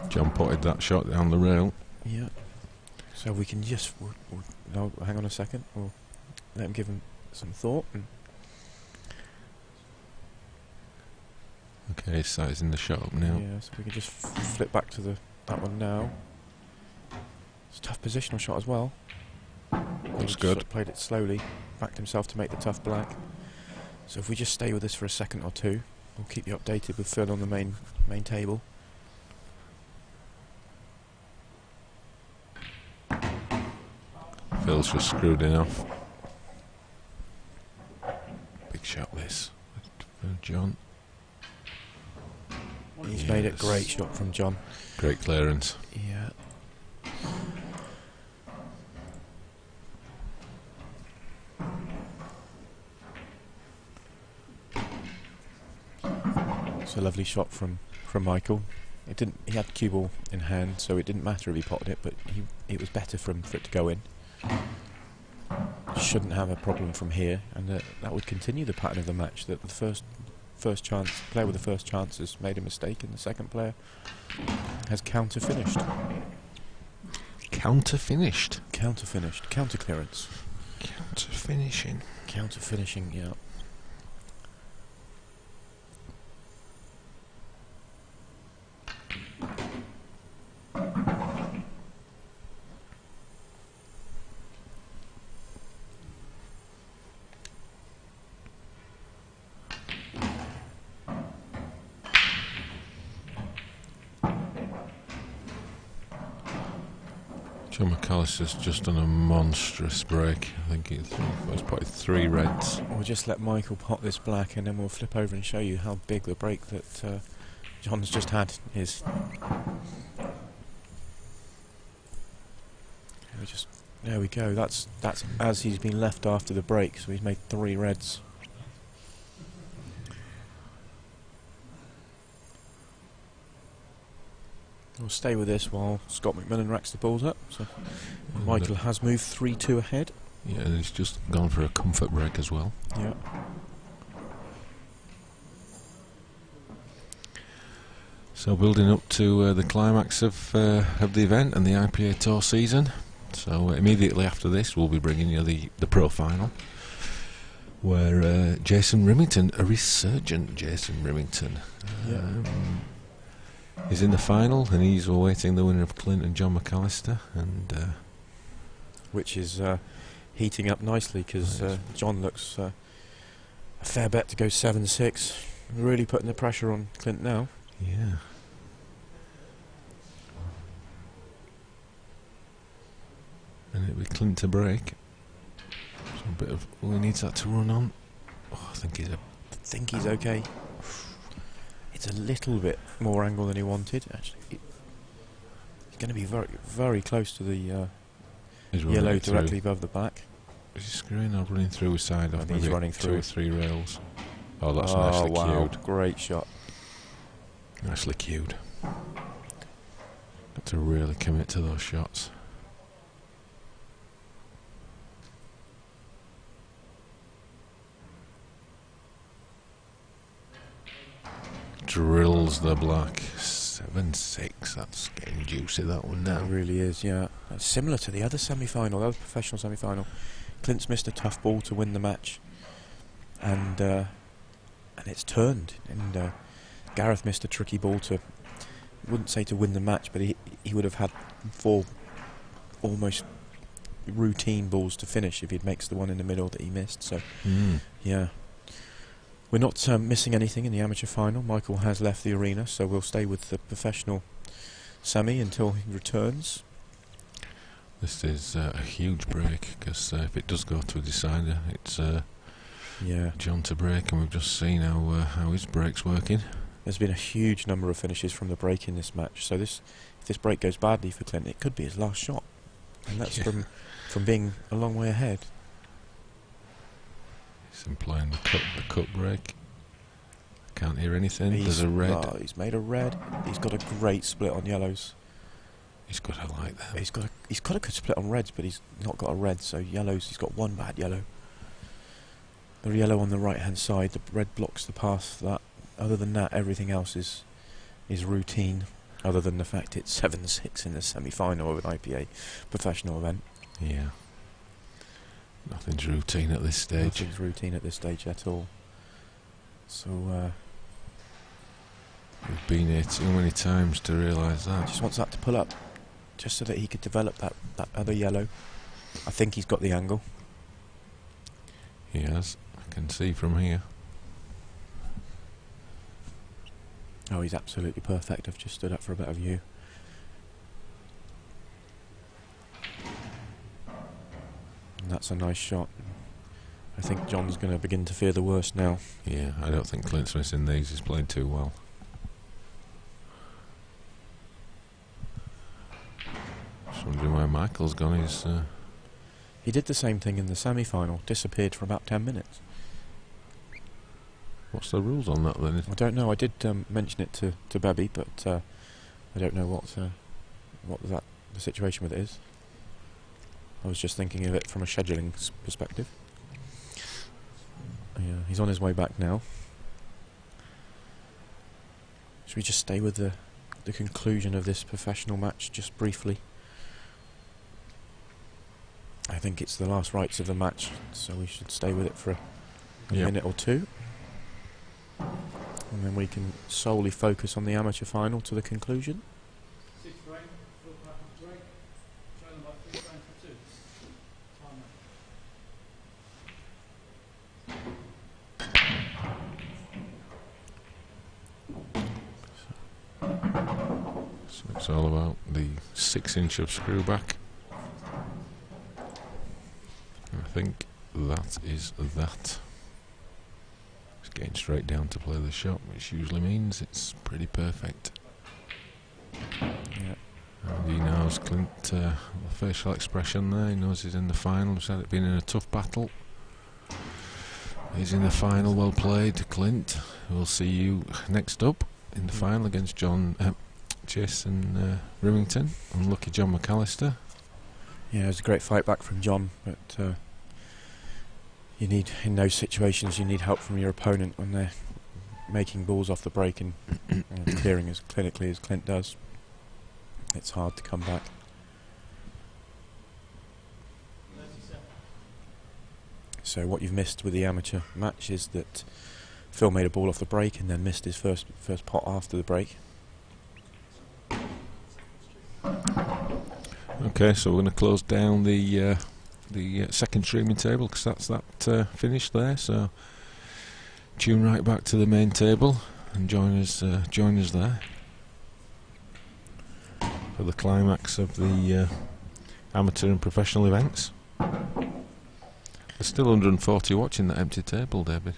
John potted that shot down the rail. Yeah. So we can just no, hang on a second. We'll let him give him some thought. And Okay, sizing the shot up now. yeah, so we can just flip back to that one now. It's a tough positional shot as well. Looks He good. sort of played it slowly, backed himself to make the tough black. So if we just stay with this for a second or two, we'll keep you updated with Phil on the main table. Phil's just screwed it off. Big shot this for John. He's made it Yes. great shot from John. Great clearance. Yeah. It's a lovely shot from Michael. He had the cue ball in hand, so it didn't matter if he potted it, but it was better for it to go in. Shouldn't have a problem from here, and that would continue the pattern of the match. That the first chance player with the first chance has made a mistake, and the second player has counter finished. Counter finished. Counter finished. Counter clearance. Counter finishing. Counter finishing. Yeah. John McAllister's just done a monstrous break. I think it's probably 3 reds. We'll just let Michael pot this black, and then we'll flip over and show you how big the break that John's just had is. There we go. That's as he's been left after the break. So he's made 3 reds. We'll stay with this while Scott McMillan racks the balls up. So Michael has moved 3-2 ahead. Yeah, and he's just gone for a comfort break as well. Yeah. So building up to the climax of the event and the IPA Tour season. So immediately after this, we'll be bringing you the pro final, where Jason Rimington, a resurgent Jason Rimington, is in the final, and he's awaiting the winner of Clint and John McAllister, and Which is heating up nicely because John looks a fair bet to go 7-6. Really putting the pressure on Clint now. Yeah. And it'll be Clint to break. So a bit of he needs that to run on. Oh, I think He's okay. It's a little bit more angle than he wanted. Actually, he's going to be very, very close to the yellow directly above the back. Is he screwing or running through his side off? He's running through 2 or 3 rails. Oh, that's nicely cued. Great shot. Nicely cued. Got to really commit to those shots. Drills the black. 7-6. That's getting juicy, that one now. It really is, yeah. It's similar to the other semi-final, the other professional semi-final. Clint's missed a tough ball to win the match, and it's turned. And Gareth missed a tricky ball to, I wouldn't say to win the match, but he would have had 4 almost routine balls to finish if he makes the one in the middle that he missed. So, yeah. We're not missing anything in the amateur final. Michael has left the arena, so we'll stay with the professional semi until he returns. This is a huge break, because if it does go to a decider, it's John to break, and we've just seen how his break's working. There's been a huge number of finishes from the break in this match, so if this break goes badly for Clint, it could be his last shot, and that's from being a long way ahead. He's employing the cut break. Can't hear anything. There's a red. Oh, he's made a red. He's got a great split on yellows. He's got to like that. He's got a good split on reds, but he's not got a red. So yellows, he's got one bad yellow. The yellow on the right hand side, the red blocks the path. That other than that, everything else is routine. Other than the fact it's 7-6 in the semi-final of an IPA professional event. Yeah. Nothing's routine at this stage. Nothing's routine at this stage at all. So we've been here too many times to realise that. Just wants that to pull up, just so that he could develop that other yellow. I think he's got the angle. He has. I can see from here. Oh, he's absolutely perfect. I've just stood up for a better view. And that's a nice shot. I think John's going to begin to fear the worst now. Yeah, I don't think Clint's missing these. He's played too well. Just wondering where Michael's gone. He did the same thing in the semi-final. Disappeared for about 10 minutes. What's the rules on that then? I don't know. I did mention it to Bebby, but I don't know what the situation with it is. I was just thinking of it from a scheduling perspective. Yeah, he's on his way back now. Should we just stay with the conclusion of this professional match just briefly? I think it's the last rites of the match, so we should stay with it for a minute or two. And then we can solely focus on the amateur final to the conclusion. 6 frame, full package break. Trailing by 3 frames for 2. So it's all about the 6-inch of screw back. I think that is that. It's getting straight down to play the shot, which usually means it's pretty perfect. Yeah. And he knows Clint, the facial expression there, he knows he's in the final. He's had it been in a tough battle. He's in the final, well played, Clint. We'll see you next up in the final against Jason Rimington. Unlucky John McAllister. Yeah, it was a great fight back from John, but you need, in those situations, you need help from your opponent when they're making balls off the break and clearing as clinically as Clint does. It's hard to come back. 37. So what you've missed with the amateur match is that Phil made a ball off the break and then missed his first pot after the break. Okay, so we're going to close down the the second streaming table, because that's that finished there. So tune right back to the main table and join us there for the climax of the amateur and professional events. There's still 140 watching that empty table, David.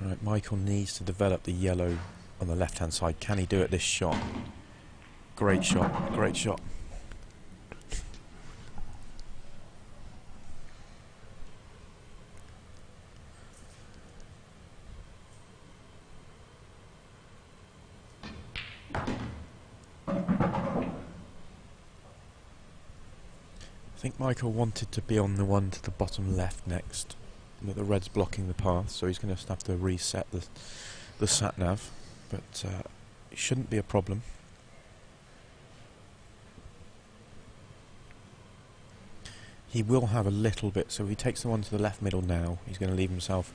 Right, Michael needs to develop the yellow on the left hand side. Can he do it this shot? Great shot, great shot. I think Michael wanted to be on the one to the bottom left next, but the red's blocking the path, so he's going to have to reset the sat nav, but it shouldn't be a problem. He will have a little bit, so if he takes the one to the left middle now, he's going to leave himself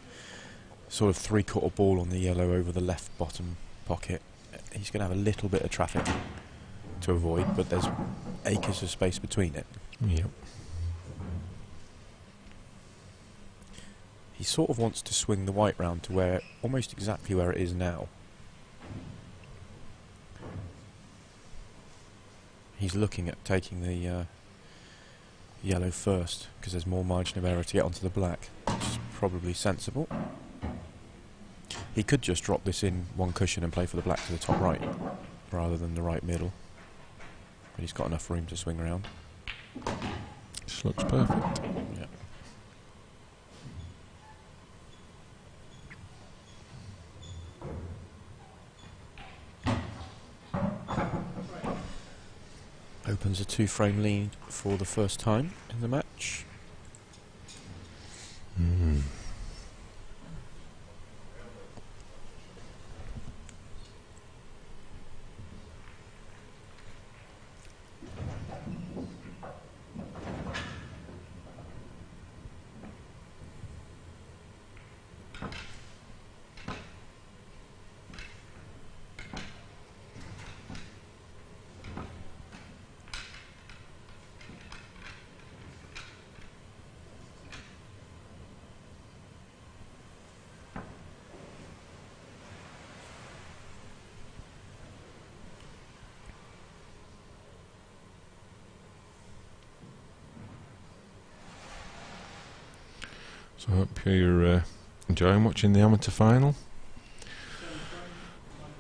sort of 3/4 ball on the yellow over the left bottom pocket. He's going to have a little bit of traffic to avoid, but there's acres of space between it. Yep. He sort of wants to swing the white round to where, almost exactly where it is now. He's looking at taking the yellow first, because there's more margin of error to get onto the black, which is probably sensible. He could just drop this in one cushion and play for the black to the top right, rather than the right middle. But he's got enough room to swing around. This looks perfect. Yeah. Opens a 2-frame lead for the first time in the match. So I hope you're enjoying watching the amateur final.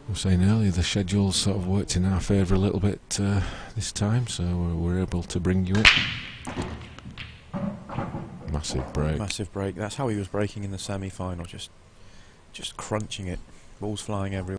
I was saying earlier, the schedule's sort of worked in our favour a little bit this time, so we're able to bring you it. Massive break. Massive break. That's how he was breaking in the semi-final, just crunching it. Balls flying everywhere.